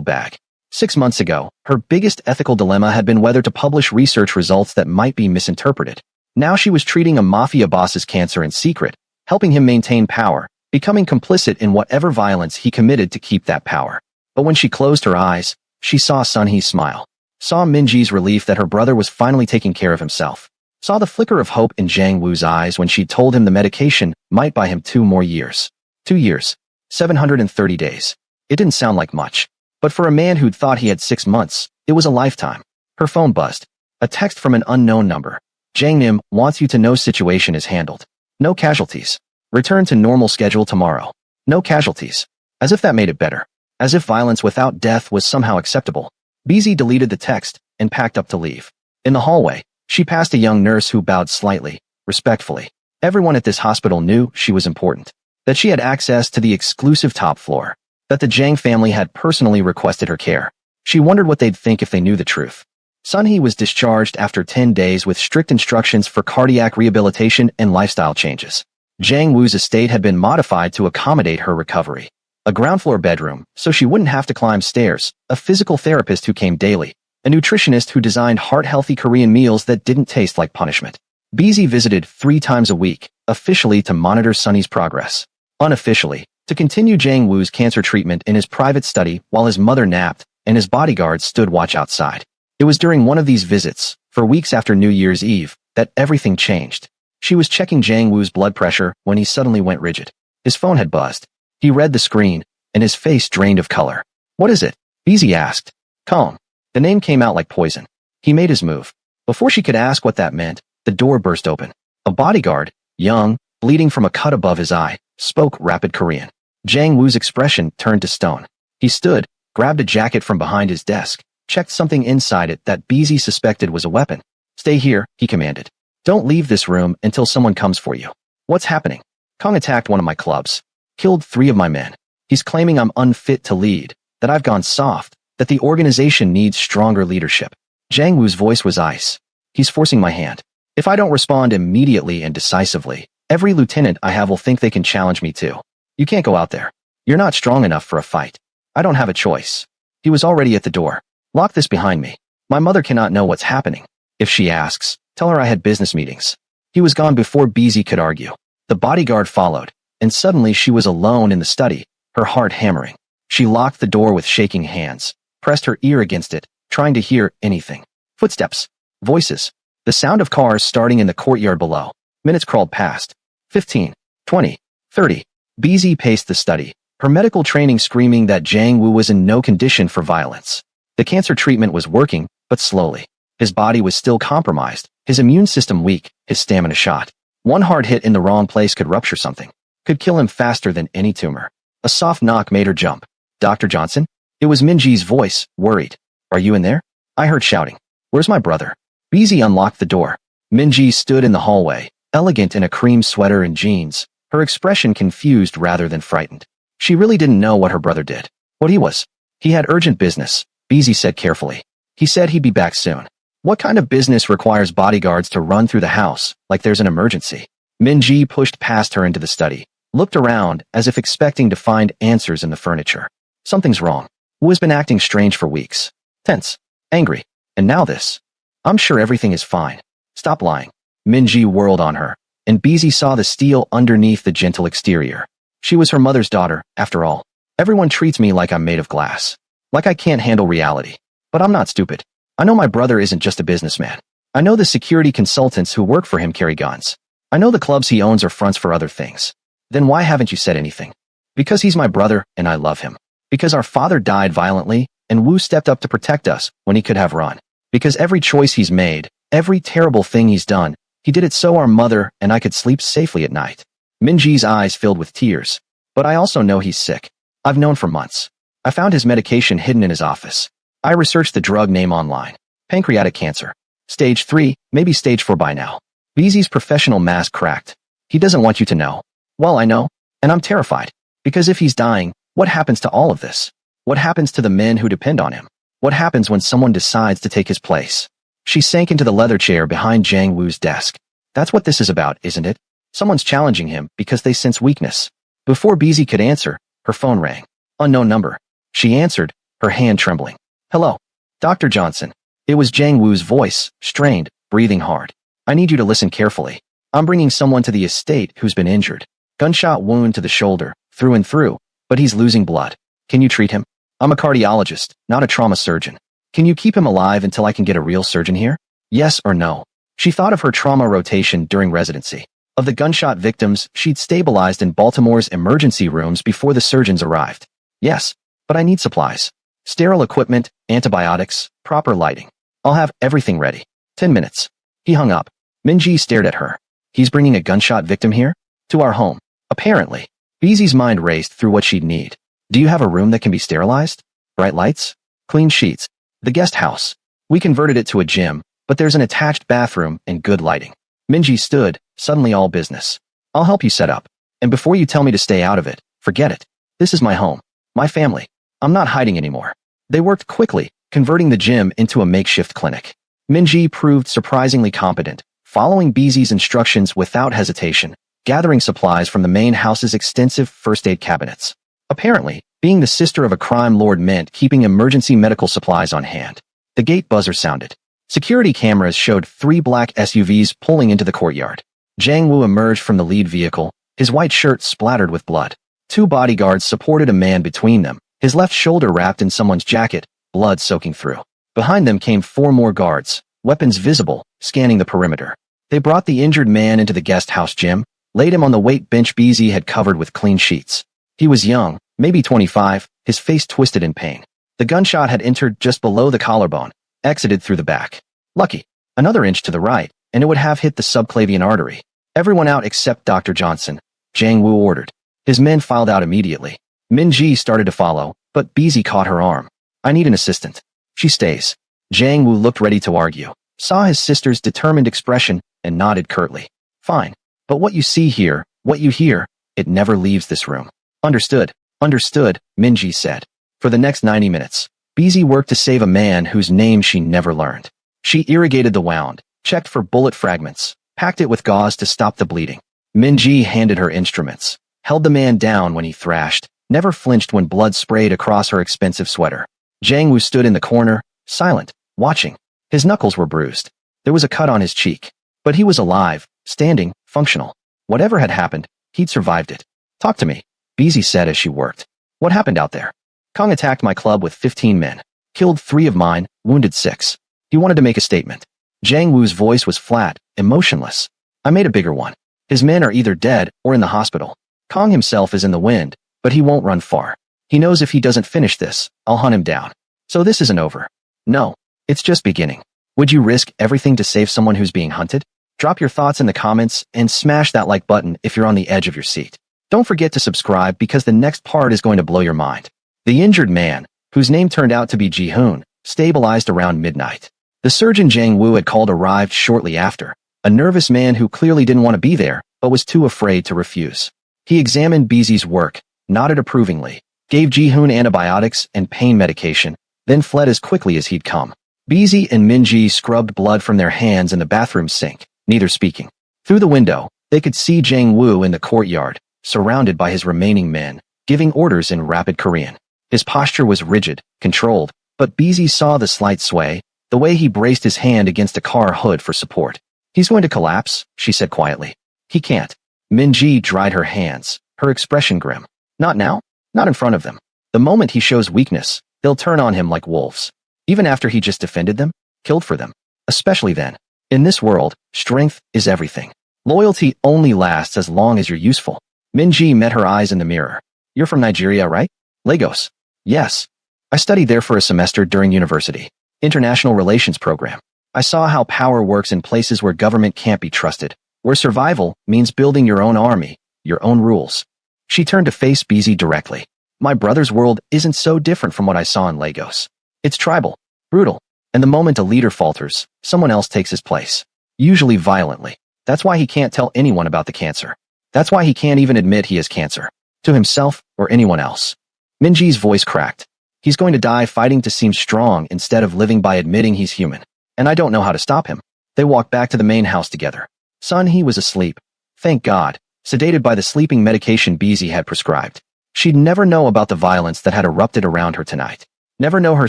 bag. 6 months ago, her biggest ethical dilemma had been whether to publish research results that might be misinterpreted. Now she was treating a mafia boss's cancer in secret, helping him maintain power, becoming complicit in whatever violence he committed to keep that power. But when she closed her eyes, she saw Sunhee's smile, saw Minji's relief that her brother was finally taking care of himself, saw the flicker of hope in Jiang Wu's eyes when she told him the medication might buy him 2 more years. 2 years. 730 days. It didn't sound like much. But for a man who'd thought he had 6 months, it was a lifetime. Her phone buzzed. A text from an unknown number. Jiang Nim wants you to know situation is handled. No casualties. Return to normal schedule tomorrow. No casualties. As if that made it better. As if violence without death was somehow acceptable. BZ deleted the text and packed up to leave. In the hallway, she passed a young nurse who bowed slightly, respectfully. Everyone at this hospital knew she was important. That she had access to the exclusive top floor. That the Jiang family had personally requested her care. She wondered what they'd think if they knew the truth. Sunhee was discharged after 10 days with strict instructions for cardiac rehabilitation and lifestyle changes. Jiang Wu's estate had been modified to accommodate her recovery. A ground floor bedroom, so she wouldn't have to climb stairs, a physical therapist who came daily, a nutritionist who designed heart-healthy Korean meals that didn't taste like punishment. BZ visited 3 times a week, officially to monitor Sunhee's progress. Unofficially, to continue Jiang Wu's cancer treatment in his private study while his mother napped and his bodyguards stood watch outside. It was during one of these visits, for weeks after New Year's Eve, that everything changed. She was checking Jiang Wu's blood pressure when he suddenly went rigid. His phone had buzzed. He read the screen, and his face drained of color. What is it? BZ asked. Calm. The name came out like poison. He made his move. Before she could ask what that meant, the door burst open. A bodyguard, young, bleeding from a cut above his eye, spoke rapid Korean. Jiang Wu's expression turned to stone. He stood, grabbed a jacket from behind his desk, checked something inside it that BZ suspected was a weapon. Stay here, he commanded. Don't leave this room until someone comes for you. What's happening? Kong attacked one of my clubs. Killed 3 of my men. He's claiming I'm unfit to lead, that I've gone soft, that the organization needs stronger leadership. Jiang Wu's voice was ice. He's forcing my hand. If I don't respond immediately and decisively, every lieutenant I have will think they can challenge me too. You can't go out there. You're not strong enough for a fight. I don't have a choice. He was already at the door. Lock this behind me. My mother cannot know what's happening. If she asks, tell her I had business meetings. He was gone before BZ could argue. The bodyguard followed, and suddenly she was alone in the study, her heart hammering. She locked the door with shaking hands, pressed her ear against it, trying to hear anything. Footsteps. Voices. The sound of cars starting in the courtyard below. Minutes crawled past. 15. 20. 30. BZ paced the study, her medical training screaming that Jiang Wu was in no condition for violence. The cancer treatment was working, but slowly. His body was still compromised, his immune system weak, his stamina shot. One hard hit in the wrong place could rupture something. Could kill him faster than any tumor. A soft knock made her jump. Dr. Johnson? It was Minji's voice, worried. Are you in there? I heard shouting. Where's my brother? BZ unlocked the door. Minji stood in the hallway, elegant in a cream sweater and jeans, her expression confused rather than frightened. She really didn't know what her brother did. What he was. He had urgent business, BZ said carefully. He said he'd be back soon. What kind of business requires bodyguards to run through the house like there's an emergency? Minji pushed past her into the study, looked around as if expecting to find answers in the furniture. Something's wrong. Wu has been acting strange for weeks. Tense. Angry. And now this. I'm sure everything is fine. Stop lying. Minji whirled on her, and BZ saw the steel underneath the gentle exterior. She was her mother's daughter, after all. Everyone treats me like I'm made of glass. Like I can't handle reality. But I'm not stupid. I know my brother isn't just a businessman. I know the security consultants who work for him carry guns. I know the clubs he owns are fronts for other things. Then why haven't you said anything? Because he's my brother, and I love him. Because our father died violently, and Wu stepped up to protect us when he could have run. Because every choice he's made, every terrible thing he's done, he did it so our mother and I could sleep safely at night. Minji's eyes filled with tears. But I also know he's sick. I've known for months. I found his medication hidden in his office. I researched the drug name online. Pancreatic cancer. Stage 3, maybe stage 4 by now. BZ's professional mask cracked. He doesn't want you to know. Well, I know. And I'm terrified. Because if he's dying, what happens to all of this? What happens to the men who depend on him? What happens when someone decides to take his place? She sank into the leather chair behind Jiang Wu's desk. That's what this is about, isn't it? Someone's challenging him because they sense weakness. Before BZ could answer, her phone rang. Unknown number. She answered, her hand trembling. Hello. Dr. Johnson. It was Jiang Wu's voice, strained, breathing hard. I need you to listen carefully. I'm bringing someone to the estate who's been injured. Gunshot wound to the shoulder, through and through, but he's losing blood. Can you treat him? I'm a cardiologist, not a trauma surgeon. Can you keep him alive until I can get a real surgeon here? Yes or no? She thought of her trauma rotation during residency. Of the gunshot victims she'd stabilized in Baltimore's emergency rooms before the surgeons arrived. Yes, but I need supplies. Sterile equipment, antibiotics, proper lighting. I'll have everything ready. 10 minutes. He hung up. Minji stared at her. He's bringing a gunshot victim here? To our home. Apparently. BZ's mind raced through what she'd need. Do you have a room that can be sterilized? Bright lights? Clean sheets? The guest house. We converted it to a gym, but there's an attached bathroom and good lighting. Minji stood, suddenly all business. I'll help you set up. And before you tell me to stay out of it, forget it. This is my home. My family. I'm not hiding anymore. They worked quickly, converting the gym into a makeshift clinic. Minji proved surprisingly competent, following BZ's instructions without hesitation, gathering supplies from the main house's extensive first aid cabinets. Apparently, being the sister of a crime lord meant keeping emergency medical supplies on hand. The gate buzzer sounded. Security cameras showed 3 black SUVs pulling into the courtyard. Jiang Wu emerged from the lead vehicle, his white shirt splattered with blood. 2 bodyguards supported a man between them, his left shoulder wrapped in someone's jacket, blood soaking through. Behind them came 4 more guards, weapons visible, scanning the perimeter. They brought the injured man into the guest house gym, laid him on the weight bench BZ had covered with clean sheets. He was young, maybe 25, his face twisted in pain. The gunshot had entered just below the collarbone, exited through the back. Lucky. Another inch to the right, and it would have hit the subclavian artery. Everyone out except Dr. Johnson, Jiang Wu ordered. His men filed out immediately. Minji started to follow, but BZ caught her arm. I need an assistant. She stays. Jiang Wu looked ready to argue, saw his sister's determined expression, and nodded curtly. Fine. But what you see here, what you hear, it never leaves this room. Understood. Understood, Minji said. For the next 90 minutes, BZ worked to save a man whose name she never learned. She irrigated the wound, checked for bullet fragments, packed it with gauze to stop the bleeding. Minji handed her instruments, held the man down when he thrashed, never flinched when blood sprayed across her expensive sweater. Jiang Wu stood in the corner, silent, watching. His knuckles were bruised. There was a cut on his cheek. But he was alive, standing, functional. Whatever had happened, he'd survived it. Talk to me, BZ said as she worked. What happened out there? Kong attacked my club with 15 men, killed 3 of mine, wounded 6. He wanted to make a statement. Jiang Wu's voice was flat, emotionless. I made a bigger one. His men are either dead or in the hospital. Kong himself is in the wind, but he won't run far. He knows if he doesn't finish this, I'll hunt him down. So this isn't over. No, it's just beginning. Would you risk everything to save someone who's being hunted? Drop your thoughts in the comments and smash that like button if you're on the edge of your seat. Don't forget to subscribe because the next part is going to blow your mind. The injured man, whose name turned out to be Ji-hoon, stabilized around midnight. The surgeon Jang Woo had called arrived shortly after, a nervous man who clearly didn't want to be there but was too afraid to refuse. He examined Beezy's work, nodded approvingly, gave Ji-hoon antibiotics and pain medication, then fled as quickly as he'd come. Beezy and Min-ji scrubbed blood from their hands in the bathroom sink, neither speaking. Through the window, they could see Jang Woo in the courtyard, surrounded by his remaining men, giving orders in rapid Korean. His posture was rigid, controlled, but Beezy saw the slight sway, the way he braced his hand against a car hood for support. He's going to collapse, she said quietly. He can't. Min-ji dried her hands, her expression grim. Not now, not in front of them. The moment he shows weakness, they'll turn on him like wolves. Even after he just defended them, killed for them. Especially then. In this world, strength is everything. Loyalty only lasts as long as you're useful. Min-ji met her eyes in the mirror. You're from Nigeria, right? Lagos. Yes. I studied there for a semester during university. International Relations program. I saw how power works in places where government can't be trusted, where survival means building your own army, your own rules. She turned to face Beezy directly. My brother's world isn't so different from what I saw in Lagos. It's tribal, brutal, and the moment a leader falters, someone else takes his place. Usually violently. That's why he can't tell anyone about the cancer. That's why he can't even admit he has cancer. To himself or anyone else. Min-ji's voice cracked. He's going to die fighting to seem strong instead of living by admitting he's human. And I don't know how to stop him. They walked back to the main house together. Son, he was asleep. Thank God. Sedated by the sleeping medication Beezy had prescribed. She'd never know about the violence that had erupted around her tonight. Never know her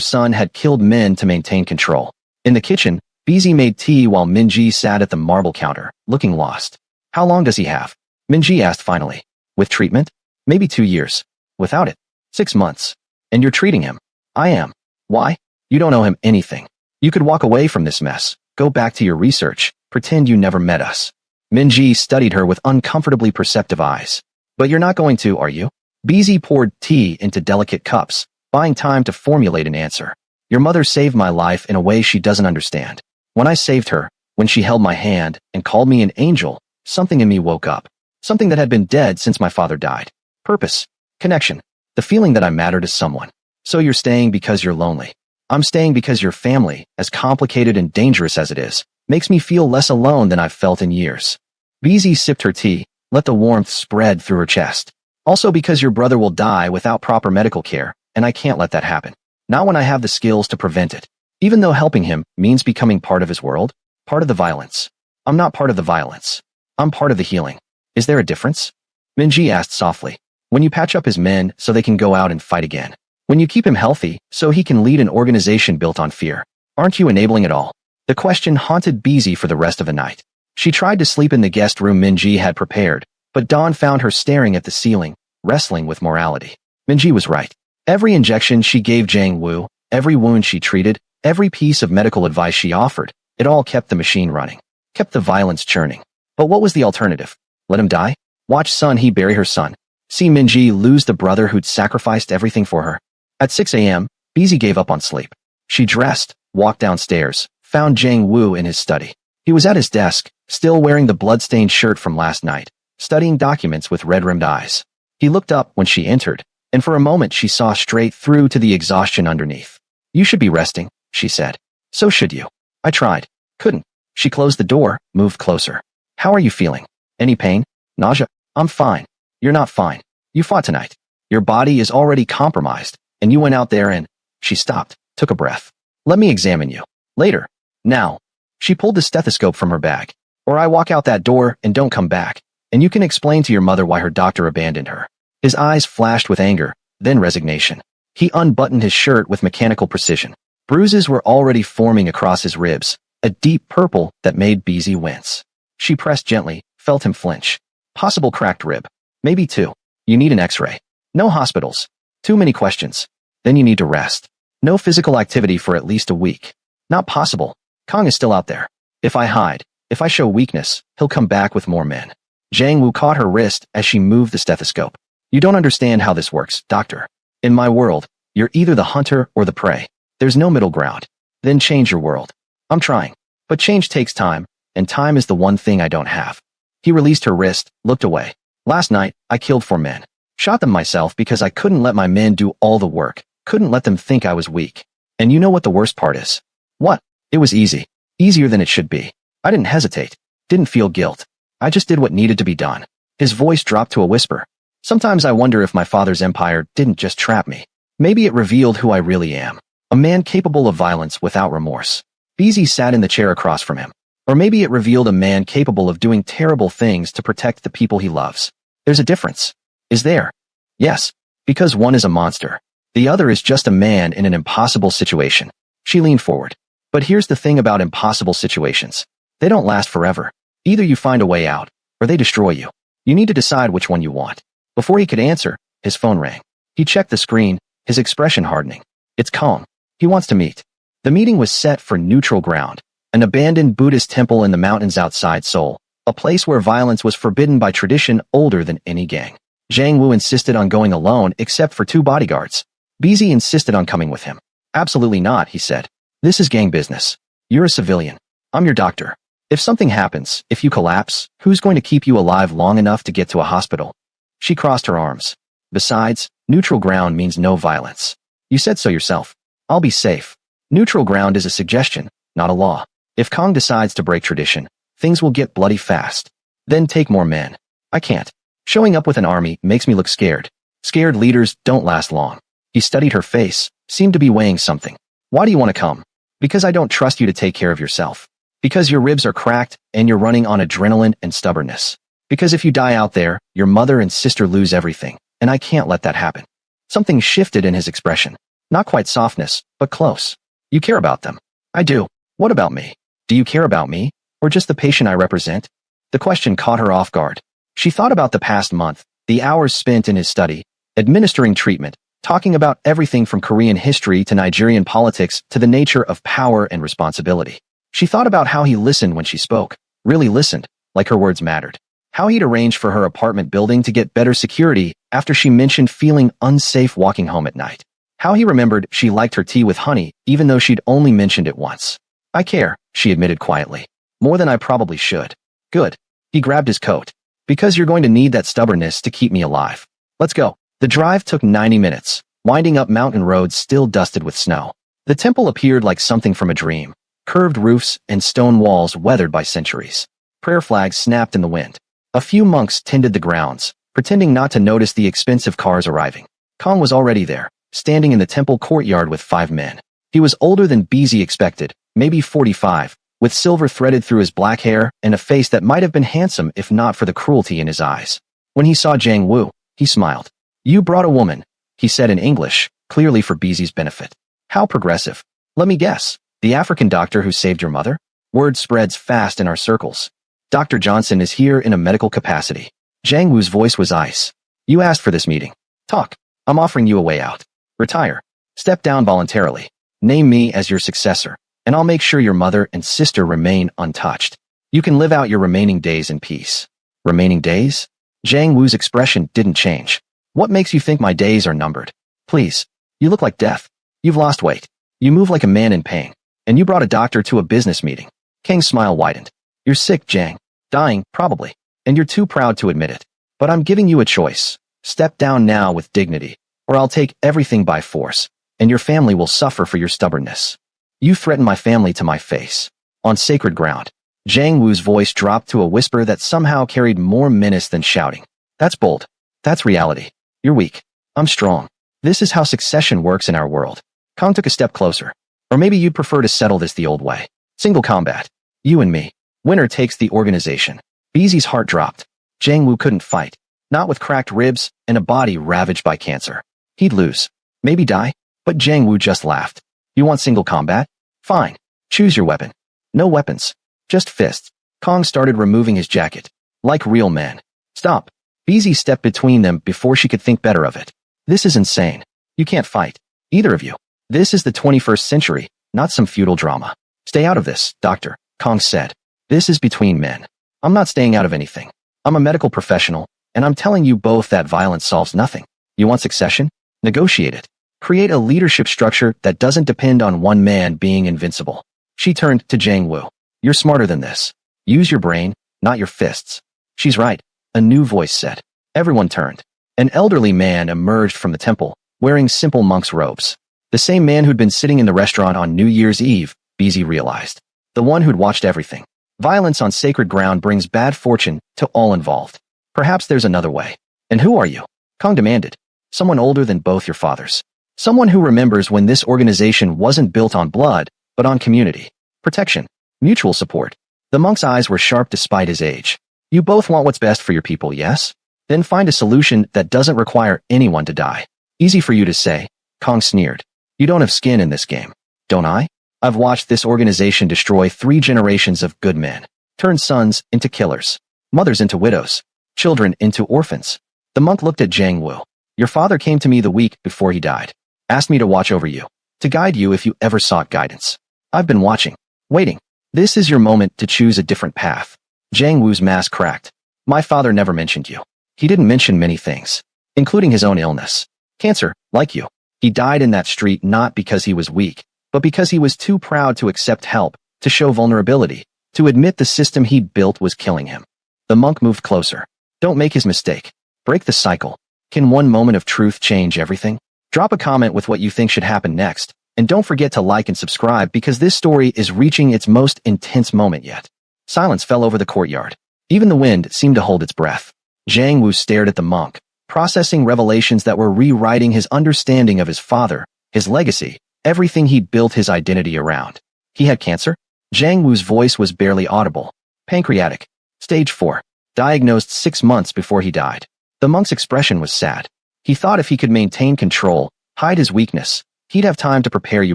son had killed men to maintain control. In the kitchen, Beezy made tea while Min-ji sat at the marble counter, looking lost. How long does he have? Min-ji asked finally. With treatment? Maybe 2 years. Without it? 6 months. And you're treating him? I am. Why? You don't owe him anything. You could walk away from this mess, go back to your research, pretend you never met us. Min-ji studied her with uncomfortably perceptive eyes. But you're not going to, are you? Beezy poured tea into delicate cups, buying time to formulate an answer. Your mother saved my life in a way she doesn't understand. When I saved her, when she held my hand and called me an angel, something in me woke up. Something that had been dead since my father died. Purpose. Connection. The feeling that I matter to someone. So you're staying because you're lonely. I'm staying because your family, as complicated and dangerous as it is, makes me feel less alone than I've felt in years. Beezy sipped her tea, let the warmth spread through her chest. Also because your brother will die without proper medical care, and I can't let that happen. Not when I have the skills to prevent it. Even though helping him means becoming part of his world, part of the violence. I'm not part of the violence. I'm part of the healing. Is there a difference? Min-ji asked softly. When you patch up his men so they can go out and fight again. When you keep him healthy so he can lead an organization built on fear. Aren't you enabling it all? The question haunted Beezy for the rest of the night. She tried to sleep in the guest room Min-ji had prepared, but Dawn found her staring at the ceiling, wrestling with morality. Min-ji was right. Every injection she gave Jang Woo, every wound she treated, every piece of medical advice she offered, it all kept the machine running. Kept the violence churning. But what was the alternative? Let him die? Watch Sun He bury her son. See Min-ji lose the brother who'd sacrificed everything for her. At 6 a.m., Beezy gave up on sleep. She dressed, walked downstairs, found Jang Woo in his study. He was at his desk, still wearing the blood-stained shirt from last night, studying documents with red-rimmed eyes. He looked up when she entered, and for a moment she saw straight through to the exhaustion underneath. You should be resting, she said. So should you. I tried. Couldn't. She closed the door, moved closer. How are you feeling? Any pain? Nausea? I'm fine. You're not fine. You fought tonight. Your body is already compromised, and you went out there and... She stopped, took a breath. Let me examine you. Later. Now. She pulled the stethoscope from her bag. Or I walk out that door and don't come back, and you can explain to your mother why her doctor abandoned her. His eyes flashed with anger, then resignation. He unbuttoned his shirt with mechanical precision. Bruises were already forming across his ribs, a deep purple that made Beezy wince. She pressed gently, felt him flinch. Possible cracked rib. Maybe 2. You need an x-ray. No hospitals. Too many questions. Then you need to rest. No physical activity for at least a week. Not possible. Kong is still out there. If I hide, if I show weakness, he'll come back with more men. Jang Woo caught her wrist as she moved the stethoscope. You don't understand how this works, doctor. In my world, you're either the hunter or the prey. There's no middle ground. Then change your world. I'm trying. But change takes time, and time is the one thing I don't have. He released her wrist, looked away. Last night, I killed 4 men. Shot them myself because I couldn't let my men do all the work, couldn't let them think I was weak. And you know what the worst part is? What? It was easy. Easier than it should be. I didn't hesitate. Didn't feel guilt. I just did what needed to be done. His voice dropped to a whisper. Sometimes I wonder if my father's empire didn't just trap me. Maybe it revealed who I really am. A man capable of violence without remorse. Beezy sat in the chair across from him. Or maybe it revealed a man capable of doing terrible things to protect the people he loves. There's a difference. Is there? Yes. Because one is a monster. The other is just a man in an impossible situation. She leaned forward. But here's the thing about impossible situations. They don't last forever. Either you find a way out, or they destroy you. You need to decide which one you want. Before he could answer, his phone rang. He checked the screen, his expression hardening. It's Kong. He wants to meet. The meeting was set for neutral ground, an abandoned Buddhist temple in the mountains outside Seoul, a place where violence was forbidden by tradition older than any gang. Zhang Wu insisted on going alone except for 2 bodyguards. Beezy insisted on coming with him. Absolutely not, he said. This is gang business. You're a civilian. I'm your doctor. If something happens, if you collapse, who's going to keep you alive long enough to get to a hospital? She crossed her arms. Besides, neutral ground means no violence. You said so yourself. I'll be safe. Neutral ground is a suggestion, not a law. If Kong decides to break tradition, things will get bloody fast. Then take more men. I can't. Showing up with an army makes me look scared. Scared leaders don't last long. He studied her face, seemed to be weighing something. Why do you want to come? Because I don't trust you to take care of yourself. Because your ribs are cracked and you're running on adrenaline and stubbornness. Because if you die out there, your mother and sister lose everything, and I can't let that happen. Something shifted in his expression. Not quite softness, but close. You care about them. I do. What about me? Do you care about me, or just the patient I represent? The question caught her off guard. She thought about the past month, the hours spent in his study, administering treatment, talking about everything from Korean history to Nigerian politics to the nature of power and responsibility. She thought about how he listened when she spoke, really listened, like her words mattered. How he'd arranged for her apartment building to get better security after she mentioned feeling unsafe walking home at night. How he remembered she liked her tea with honey, even though she'd only mentioned it once. I care, she admitted quietly. More than I probably should. Good. He grabbed his coat. Because you're going to need that stubbornness to keep me alive. Let's go. The drive took 90 minutes, winding up mountain roads still dusted with snow. The temple appeared like something from a dream. Curved roofs and stone walls weathered by centuries. Prayer flags snapped in the wind. A few monks tended the grounds, pretending not to notice the expensive cars arriving. Kong was already there, standing in the temple courtyard with 5 men. He was older than Beezy expected, maybe 45, with silver threaded through his black hair and a face that might have been handsome if not for the cruelty in his eyes. When he saw Zhang Wu, he smiled. You brought a woman, he said in English, clearly for Beezy's benefit. How progressive. Let me guess, the African doctor who saved your mother? Word spreads fast in our circles. Dr. Johnson is here in a medical capacity. Zhang Wu's voice was ice. You asked for this meeting. Talk. I'm offering you a way out. Retire. Step down voluntarily. Name me as your successor, and I'll make sure your mother and sister remain untouched. You can live out your remaining days in peace. Remaining days? Zhang Wu's expression didn't change. What makes you think my days are numbered? Please. You look like death. You've lost weight. You move like a man in pain. And you brought a doctor to a business meeting. Kang's smile widened. You're sick, Zhang. Dying, probably. And you're too proud to admit it. But I'm giving you a choice. Step down now with dignity, or I'll take everything by force, and your family will suffer for your stubbornness. You threaten my family to my face. On sacred ground. Zhang Wu's voice dropped to a whisper that somehow carried more menace than shouting. That's bold. That's reality. You're weak. I'm strong. This is how succession works in our world. Kong took a step closer. Or maybe you'd prefer to settle this the old way. Single combat. You and me. Winner takes the organization. Beezy's heart dropped. Zhang Wu couldn't fight. Not with cracked ribs and a body ravaged by cancer. He'd lose. Maybe die. But Zhang Wu just laughed. You want single combat? Fine. Choose your weapon. No weapons. Just fists. Kong started removing his jacket. Like real men. Stop. Beezy stepped between them before she could think better of it. This is insane. You can't fight. Either of you. This is the 21st century, not some feudal drama. Stay out of this, doctor, Kong said. This is between men. I'm not staying out of anything. I'm a medical professional, and I'm telling you both that violence solves nothing. You want succession? Negotiate it. Create a leadership structure that doesn't depend on one man being invincible. She turned to Zhang Wu. You're smarter than this. Use your brain, not your fists. She's right, a new voice said. Everyone turned. An elderly man emerged from the temple, wearing simple monk's robes. The same man who'd been sitting in the restaurant on New Year's Eve, Beezy realized. The one who'd watched everything. Violence on sacred ground brings bad fortune to all involved. Perhaps there's another way. And who are you? Kong demanded. Someone older than both your fathers. Someone who remembers when this organization wasn't built on blood, but on community, protection, mutual support. The monk's eyes were sharp despite his age. You both want what's best for your people, yes? Then find a solution that doesn't require anyone to die. Easy for you to say, Kong sneered. You don't have skin in this game, don't I? I've watched this organization destroy 3 generations of good men, turn sons into killers, mothers into widows, children into orphans. The monk looked at Jiang Wu. Your father came to me the week before he died, asked me to watch over you, to guide you if you ever sought guidance. I've been watching, waiting. This is your moment to choose a different path. Jiang Wu's mask cracked. My father never mentioned you. He didn't mention many things, including his own illness. Cancer, like you. He died in that street not because he was weak, but because he was too proud to accept help, to show vulnerability, to admit the system he'd built was killing him. The monk moved closer. Don't make his mistake. Break the cycle. Can one moment of truth change everything? Drop a comment with what you think should happen next, and don't forget to like and subscribe because this story is reaching its most intense moment yet. Silence fell over the courtyard. Even the wind seemed to hold its breath. Jiang Wu stared at the monk, processing revelations that were rewriting his understanding of his father, his legacy, everything he'd built his identity around. He had cancer? Jiang Wu's voice was barely audible. Pancreatic. Stage 4. Diagnosed 6 months before he died. The monk's expression was sad. He thought if he could maintain control, hide his weakness, he'd have time to prepare you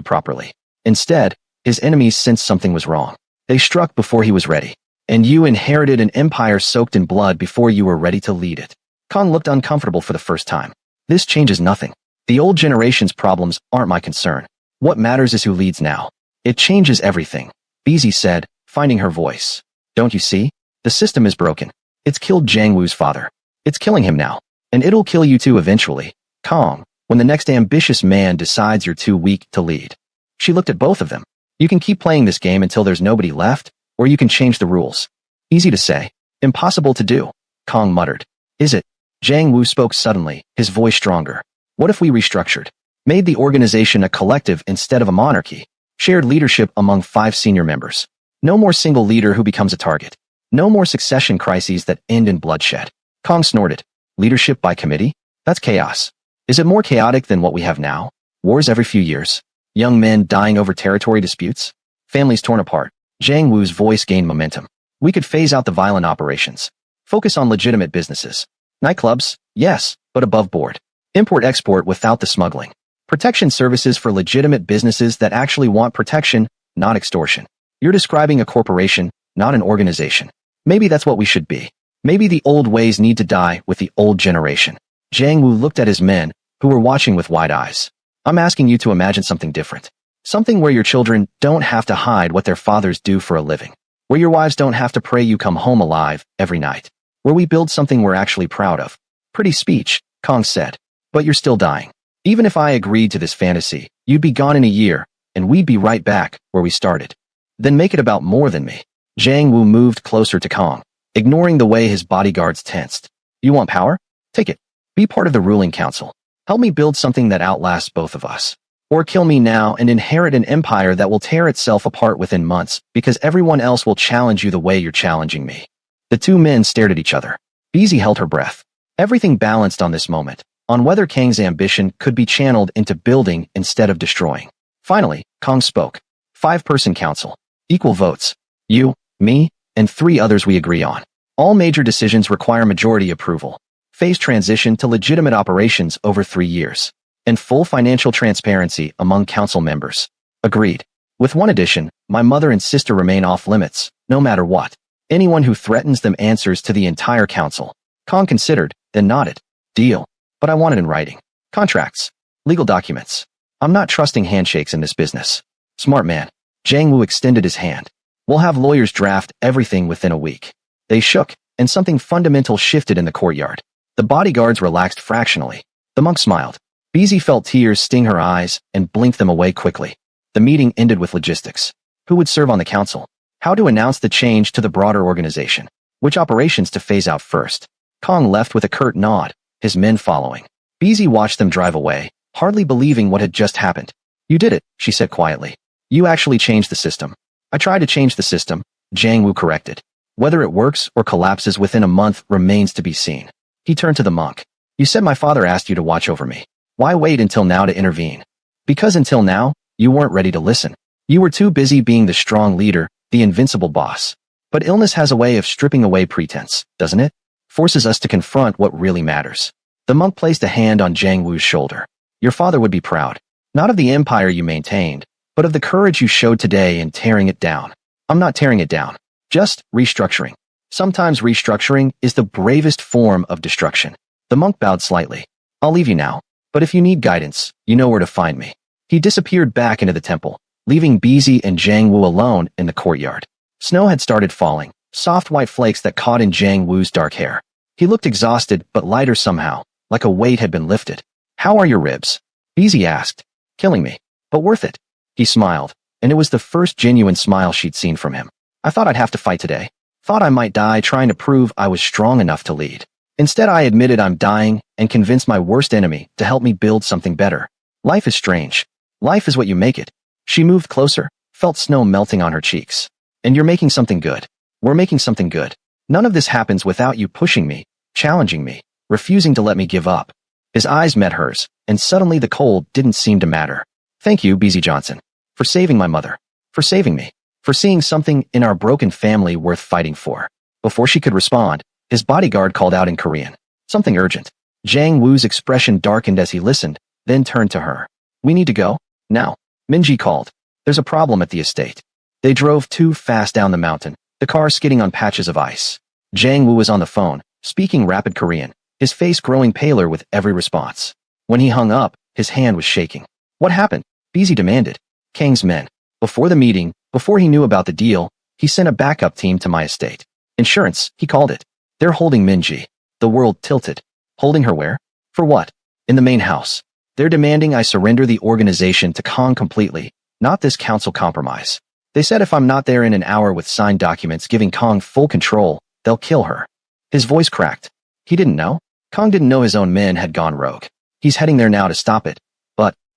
properly. Instead, his enemies sensed something was wrong. They struck before he was ready. And you inherited an empire soaked in blood before you were ready to lead it. Kong looked uncomfortable for the first time. This changes nothing. The old generation's problems aren't my concern. What matters is who leads now. It changes everything, Beezy said, finding her voice. Don't you see? The system is broken. It's killed Jiang Wu's father. It's killing him now. And it'll kill you too eventually, Kong, when the next ambitious man decides you're too weak to lead. She looked at both of them. You can keep playing this game until there's nobody left, or you can change the rules. Easy to say, impossible to do, Kong muttered. Is it? Jiang Wu spoke suddenly, his voice stronger. What if we restructured? Made the organization a collective instead of a monarchy? Shared leadership among 5 senior members. No more single leader who becomes a target. No more succession crises that end in bloodshed. Kong snorted. Leadership by committee? That's chaos. Is it more chaotic than what we have now? Wars every few years? Young men dying over territory disputes? Families torn apart? Jiang Wu's voice gained momentum. We could phase out the violent operations. Focus on legitimate businesses. Nightclubs? Yes, but above board. Import-export without the smuggling. Protection services for legitimate businesses that actually want protection, not extortion. You're describing a corporation, not an organization. Maybe that's what we should be. Maybe the old ways need to die with the old generation. Jiang Wu looked at his men, who were watching with wide eyes. I'm asking you to imagine something different. Something where your children don't have to hide what their fathers do for a living. Where your wives don't have to pray you come home alive every night. Where we build something we're actually proud of. Pretty speech, Kong said. But you're still dying. Even if I agreed to this fantasy, you'd be gone in a year, and we'd be right back where we started. Then make it about more than me. Jiang Wu moved closer to Kong, ignoring the way his bodyguards tensed. You want power? Take it. Be part of the ruling council. Help me build something that outlasts both of us. Or kill me now and inherit an empire that will tear itself apart within months because everyone else will challenge you the way you're challenging me. The 2 men stared at each other. Beezy held her breath. Everything balanced on this moment, on whether Kang's ambition could be channeled into building instead of destroying. Finally, Kong spoke. 5-person council. Equal votes. You, me, and 3 others we agree on. All major decisions require majority approval. Phase transition to legitimate operations over 3 years. And full financial transparency among council members. Agreed. With one addition, my mother and sister remain off limits, no matter what. Anyone who threatens them answers to the entire council. Kong considered, then nodded. Deal. But I want it in writing. Contracts. Legal documents. I'm not trusting handshakes in this business. Smart man. Jiang Wu extended his hand. We'll have lawyers draft everything within a week. They shook, and something fundamental shifted in the courtyard. The bodyguards relaxed fractionally. The monk smiled. Beezy felt tears sting her eyes and blinked them away quickly. The meeting ended with logistics. Who would serve on the council? How to announce the change to the broader organization. Which operations to phase out first. Kong left with a curt nod, his men following. BZ watched them drive away, hardly believing what had just happened. You did it, she said quietly. You actually changed the system. I tried to change the system, Jiang Wu corrected. Whether it works or collapses within a month remains to be seen. He turned to the monk. You said my father asked you to watch over me. Why wait until now to intervene? Because until now, you weren't ready to listen. You were too busy being the strong leader, the invincible boss. But illness has a way of stripping away pretense, doesn't it? Forces us to confront what really matters. The monk placed a hand on Jiang Wu's shoulder. Your father would be proud, not of the empire you maintained, but of the courage you showed today in tearing it down. I'm not tearing it down, just restructuring. Sometimes restructuring is the bravest form of destruction. The monk bowed slightly. I'll leave you now, but if you need guidance, you know where to find me. He disappeared back into the temple, leaving BZ and Jiang Wu alone in the courtyard. Snow had started falling, soft white flakes that caught in Jiang Wu's dark hair. He looked exhausted but lighter somehow, like a weight had been lifted. How are your ribs? BZ asked. Killing me, but worth it. He smiled, and it was the first genuine smile she'd seen from him. I thought I'd have to fight today. Thought I might die trying to prove I was strong enough to lead. Instead, I admitted I'm dying and convinced my worst enemy to help me build something better. Life is strange. Life is what you make it. She moved closer, felt snow melting on her cheeks. And you're making something good. We're making something good. None of this happens without you pushing me, challenging me, refusing to let me give up. His eyes met hers, and suddenly the cold didn't seem to matter. Thank you, BZ Johnson, for saving my mother, for saving me, for seeing something in our broken family worth fighting for. Before she could respond, his bodyguard called out in Korean. Something urgent. Jiang Wu's expression darkened as he listened, then turned to her. We need to go? Now. Minji called. There's a problem at the estate. They drove too fast down the mountain, the car skidding on patches of ice. Jiang Wu was on the phone, speaking rapid Korean, his face growing paler with every response. When he hung up, his hand was shaking. What happened? BZ demanded. Kang's men. Before the meeting, before he knew about the deal, he sent a backup team to my estate. Insurance, he called it. They're holding Minji. The world tilted. Holding her where? For what? In the main house. They're demanding I surrender the organization to Kong completely, not this council compromise. They said if I'm not there in an hour with signed documents giving Kong full control, they'll kill her. His voice cracked. He didn't know. Kong didn't know his own men had gone rogue. He's heading there now to stop it.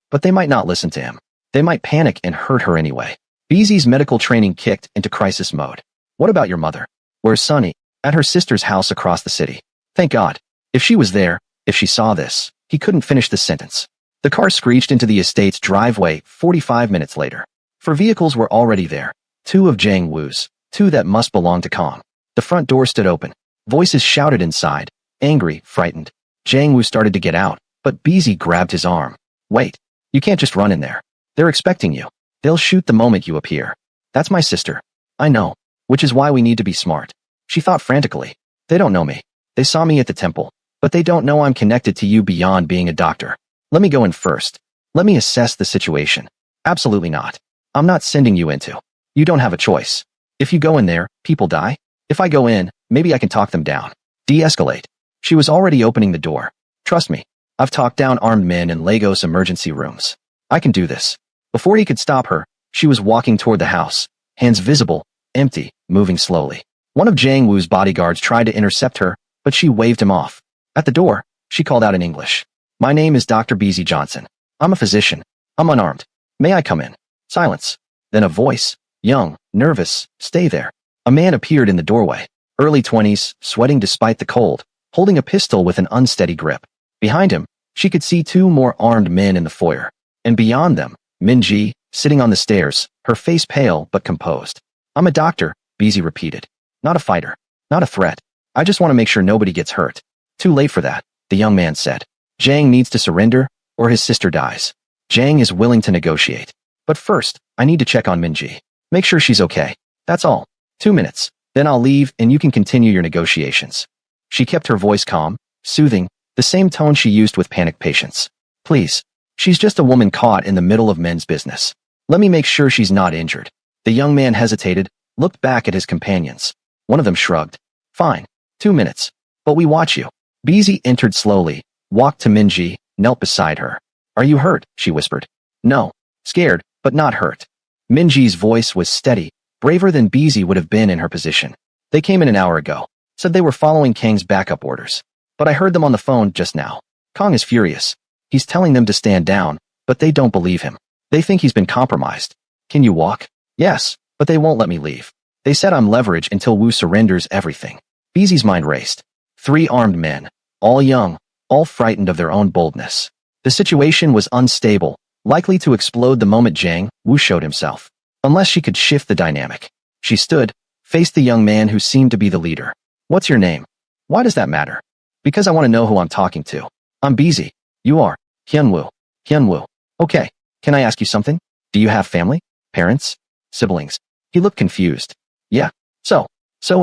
But they might not listen to him. They might panic and hurt her anyway. BZ's medical training kicked into crisis mode. What about your mother? Where's Sunny? At her sister's house across the city. Thank God. If she was there, if she saw this, he couldn't finish the sentence. The car screeched into the estate's driveway 45 minutes later. For vehicles were already there. Two of Jiang Wu's, two that must belong to Kong. The front door stood open. Voices shouted inside, angry, frightened. Jiang Wu started to get out, but BZ grabbed his arm. Wait. You can't just run in there. They're expecting you. They'll shoot the moment you appear. That's my sister. I know. Which is why we need to be smart. She thought frantically. They don't know me. They saw me at the temple, but they don't know I'm connected to you beyond being a doctor. Let me go in first. Let me assess the situation. Absolutely not. I'm not sending you into. You don't have a choice. If you go in there, people die. If I go in, maybe I can talk them down. De-escalate. She was already opening the door. Trust me. I've talked down armed men in Lagos emergency rooms. I can do this. Before he could stop her, she was walking toward the house, hands visible, empty, moving slowly. One of Jiang Wu's bodyguards tried to intercept her, but she waved him off. At the door, she called out in English. My name is Dr. BZ Johnson. I'm a physician. I'm unarmed. May I come in? Silence. Then a voice, young, nervous, stay there. A man appeared in the doorway, early 20s, sweating despite the cold, holding a pistol with an unsteady grip. Behind him, she could see two more armed men in the foyer. And beyond them, Minji, sitting on the stairs, her face pale but composed. I'm a doctor, BZ repeated. Not a fighter. Not a threat. I just want to make sure nobody gets hurt. Too late for that, the young man said. Jiang needs to surrender, or his sister dies. Jiang is willing to negotiate. But first, I need to check on Minji. Make sure she's okay. That's all. 2 minutes. Then I'll leave and you can continue your negotiations. She kept her voice calm, soothing, the same tone she used with panicked patients. Please. She's just a woman caught in the middle of men's business. Let me make sure she's not injured. The young man hesitated, looked back at his companions. One of them shrugged. Fine. 2 minutes. But we watch you. BZ entered slowly, walked to Minji, knelt beside her. Are you hurt? She whispered. No. Scared, but not hurt. Minji's voice was steady, braver than Beezy would have been in her position. They came in an hour ago, said they were following Kang's backup orders. But I heard them on the phone just now. Kang is furious. He's telling them to stand down, but they don't believe him. They think he's been compromised. Can you walk? Yes, but they won't let me leave. They said I'm leverage until Wu surrenders everything. Beezy's mind raced. 3 armed men, all young, all frightened of their own boldness. The situation was unstable, likely to explode the moment Wu showed himself. Unless she could shift the dynamic. She stood, faced the young man who seemed to be the leader. What's your name? Why does that matter? Because I want to know who I'm talking to. I'm Beezy. You are. Hyunwoo. Hyunwoo. Okay. Can I ask you something? Do you have family? Parents? Siblings? He looked confused. Yeah. So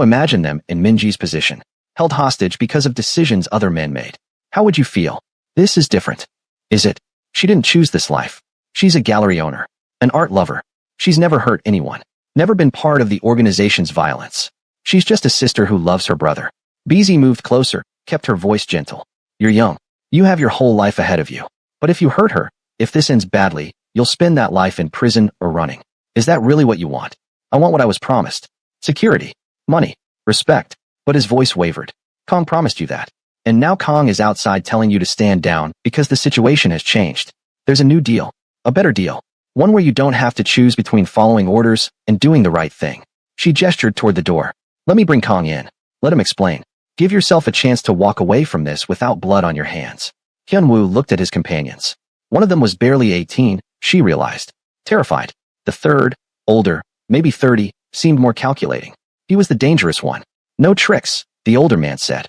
imagine them in Minji's position. Held hostage because of decisions other men made. How would you feel? This is different. Is it? She didn't choose this life. She's a gallery owner. An art lover. She's never hurt anyone. Never been part of the organization's violence. She's just a sister who loves her brother. Beezy moved closer, kept her voice gentle. You're young. You have your whole life ahead of you. But if you hurt her, if this ends badly, you'll spend that life in prison or running. Is that really what you want? I want what I was promised. Security. Money. Respect. But his voice wavered. Kang promised you that. And now Kang is outside telling you to stand down because the situation has changed. There's a new deal. A better deal. One where you don't have to choose between following orders and doing the right thing. She gestured toward the door. Let me bring Kang in. Let him explain. Give yourself a chance to walk away from this without blood on your hands. Hyunwoo looked at his companions. One of them was barely 18, she realized. Terrified. The third, older, maybe 30, seemed more calculating. He was the dangerous one. No tricks, the older man said.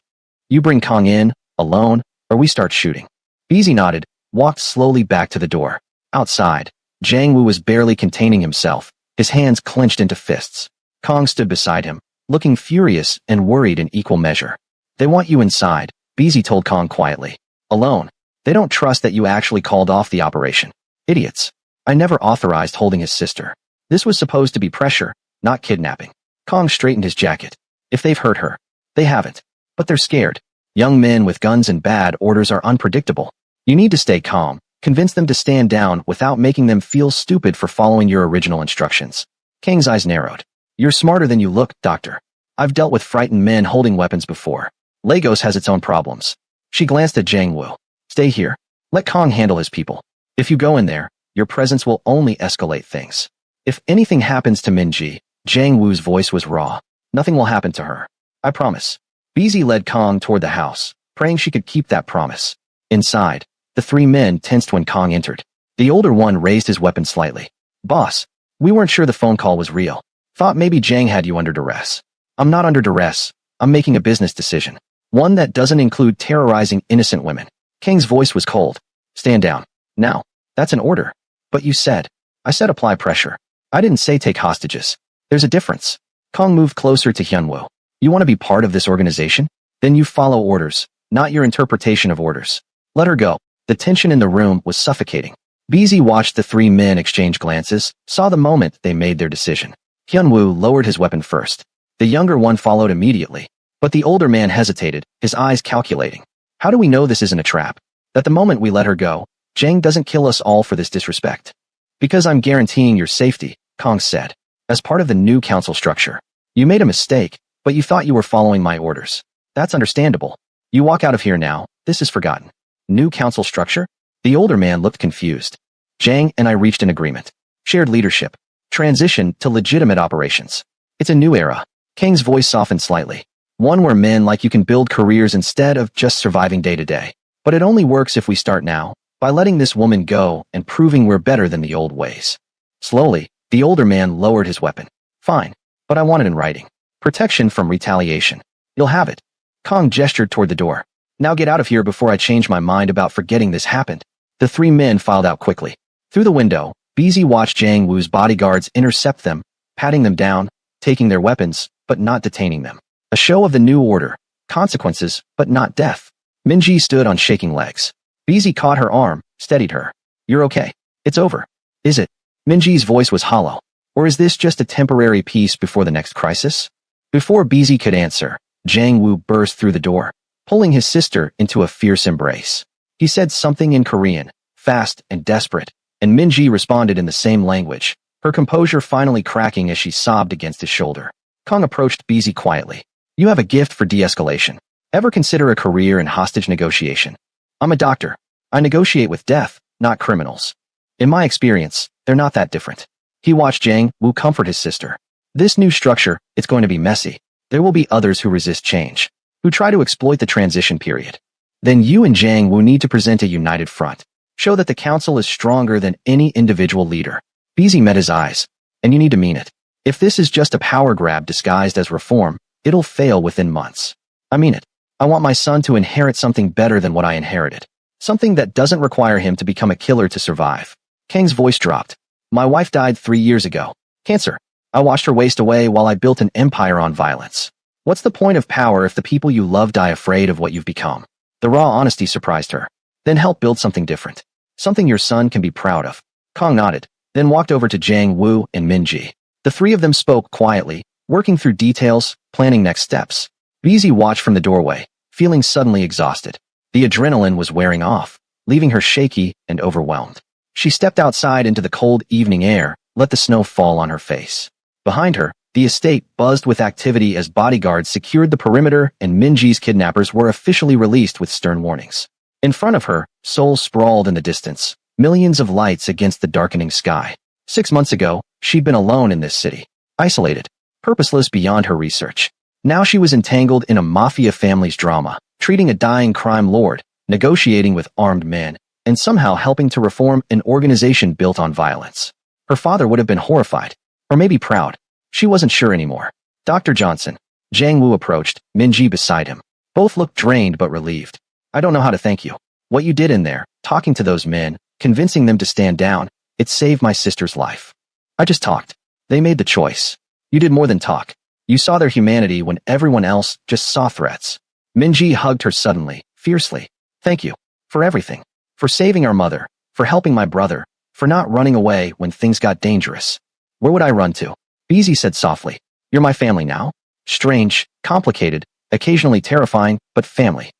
You bring Kang in, alone, or we start shooting. Beezy nodded, walked slowly back to the door. Outside, Wu was barely containing himself, his hands clenched into fists. Kang stood beside him, looking furious and worried in equal measure. They want you inside, Beezy told Kang quietly. Alone. They don't trust that you actually called off the operation. Idiots. I never authorized holding his sister. This was supposed to be pressure, not kidnapping. Kang straightened his jacket. If they've hurt her. They haven't. But they're scared. Young men with guns and bad orders are unpredictable. You need to stay calm, convince them to stand down without making them feel stupid for following your original instructions. Kang's eyes narrowed. You're smarter than you look, Doctor. I've dealt with frightened men holding weapons before. Lagos has its own problems. She glanced at Wu. Stay here. Let Kang handle his people. If you go in there, your presence will only escalate things. If anything happens to Minji, Wu's voice was raw. Nothing will happen to her. I promise. Beezy led Kang toward the house, praying she could keep that promise. Inside, the 3 men tensed when Kang entered. The older one raised his weapon slightly. Boss, we weren't sure the phone call was real. Thought maybe Jang had you under duress. I'm not under duress. I'm making a business decision. One that doesn't include terrorizing innocent women. Kang's voice was cold. Stand down. Now. That's an order. But you said. I said apply pressure. I didn't say take hostages. There's a difference. Kang moved closer to Hyunwoo. You want to be part of this organization? Then you follow orders, not your interpretation of orders. Let her go. The tension in the room was suffocating. Beezy watched the 3 men exchange glances, saw the moment they made their decision. Hyunwoo lowered his weapon first. The younger one followed immediately. But the older man hesitated, his eyes calculating. How do we know this isn't a trap? That the moment we let her go, Jang doesn't kill us all for this disrespect. Because I'm guaranteeing your safety, Kang said. As part of the new council structure. You made a mistake, but you thought you were following my orders. That's understandable. You walk out of here now, this is forgotten. New council structure? The older man looked confused. Jang and I reached an agreement. Shared leadership. Transition to legitimate operations. It's a new era. Kang's voice softened slightly. One where men like you can build careers instead of just surviving day to day. But it only works if we start now, by letting this woman go and proving we're better than the old ways. Slowly, the older man lowered his weapon. Fine, but I want it in writing. Protection from retaliation. You'll have it. Kang gestured toward the door. Now get out of here before I change my mind about forgetting this happened. The 3 men filed out quickly. Through the window, Beezy watched Wu's bodyguards intercept them, patting them down, taking their weapons, but not detaining them. A show of the new order. Consequences, but not death. Minji stood on shaking legs. Beezy caught her arm, steadied her. You're okay. It's over. Is it? Minji's voice was hollow. Or is this just a temporary peace before the next crisis? Before Beezy could answer, Wu burst through the door, pulling his sister into a fierce embrace. He said something in Korean, fast and desperate, and Minji responded in the same language. her composure finally cracking as she sobbed against his shoulder. Kong approached Beezy quietly. You have a gift for de-escalation. Ever consider a career in hostage negotiation? I'm a doctor. I negotiate with death, not criminals. In my experience, they're not that different. He watched Jiang Wu comfort his sister. This new structure, it's going to be messy. There will be others who resist change, who try to exploit the transition period. Then you and Jiang Wu need to present a united front. Show that the council is stronger than any individual leader. Beezy met his eyes. And you need to mean it. If this is just a power grab disguised as reform, it'll fail within months. I mean it. I want my son to inherit something better than what I inherited. Something that doesn't require him to become a killer to survive. Kang's voice dropped. My wife died 3 years ago. Cancer. I watched her waste away while I built an empire on violence. What's the point of power if the people you love die afraid of what you've become? The raw honesty surprised her. Then help build something different. Something your son can be proud of. Kong nodded, then walked over to Jiang Wu and Minji. The three of them spoke quietly, working through details, planning next steps. Beezy watched from the doorway, feeling suddenly exhausted. The adrenaline was wearing off, leaving her shaky and overwhelmed. She stepped outside into the cold evening air, let the snow fall on her face. Behind her, the estate buzzed with activity as bodyguards secured the perimeter and Minji's kidnappers were officially released with stern warnings. In front of her, Seoul sprawled in the distance, millions of lights against the darkening sky. 6 months ago, she'd been alone in this city, isolated, purposeless beyond her research. Now she was entangled in a mafia family's drama, treating a dying crime lord, negotiating with armed men, and somehow helping to reform an organization built on violence. Her father would have been horrified, or maybe proud. She wasn't sure anymore. Dr. Johnson. Jiang Wu approached, Minji beside him. Both looked drained but relieved. I don't know how to thank you. What you did in there, talking to those men, convincing them to stand down, it saved my sister's life. I just talked. They made the choice. You did more than talk. You saw their humanity when everyone else just saw threats. Minji hugged her suddenly, fiercely. Thank you. For everything. For saving our mother. For helping my brother. For not running away when things got dangerous. Where would I run to? Beezy said softly. You're my family now. Strange, complicated, occasionally terrifying, but family.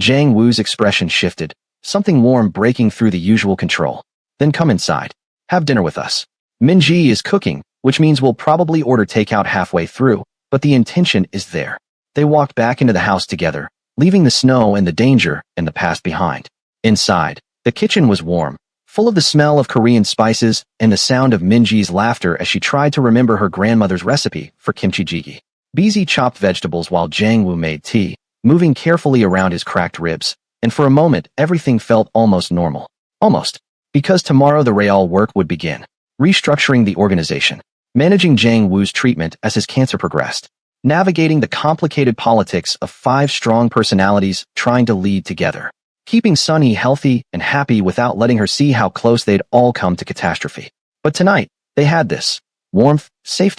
Jiang Wu's expression shifted, something warm breaking through the usual control. Then come inside. Have dinner with us. Minji is cooking, which means we'll probably order takeout halfway through, but the intention is there. They walked back into the house together, leaving the snow and the danger and the past behind. Inside, the kitchen was warm, full of the smell of Korean spices and the sound of Minji's laughter as she tried to remember her grandmother's recipe for kimchi jjigae. Beezy chopped vegetables while Jiang Wu made tea, moving carefully around his cracked ribs, and for a moment everything felt almost normal. Almost. Because tomorrow the real work would begin. Restructuring the organization. Managing Jiang Wu's treatment as his cancer progressed. Navigating the complicated politics of 5 strong personalities trying to lead together. Keeping Sunny healthy and happy without letting her see how close they'd all come to catastrophe. But tonight, they had this. Warmth, safety.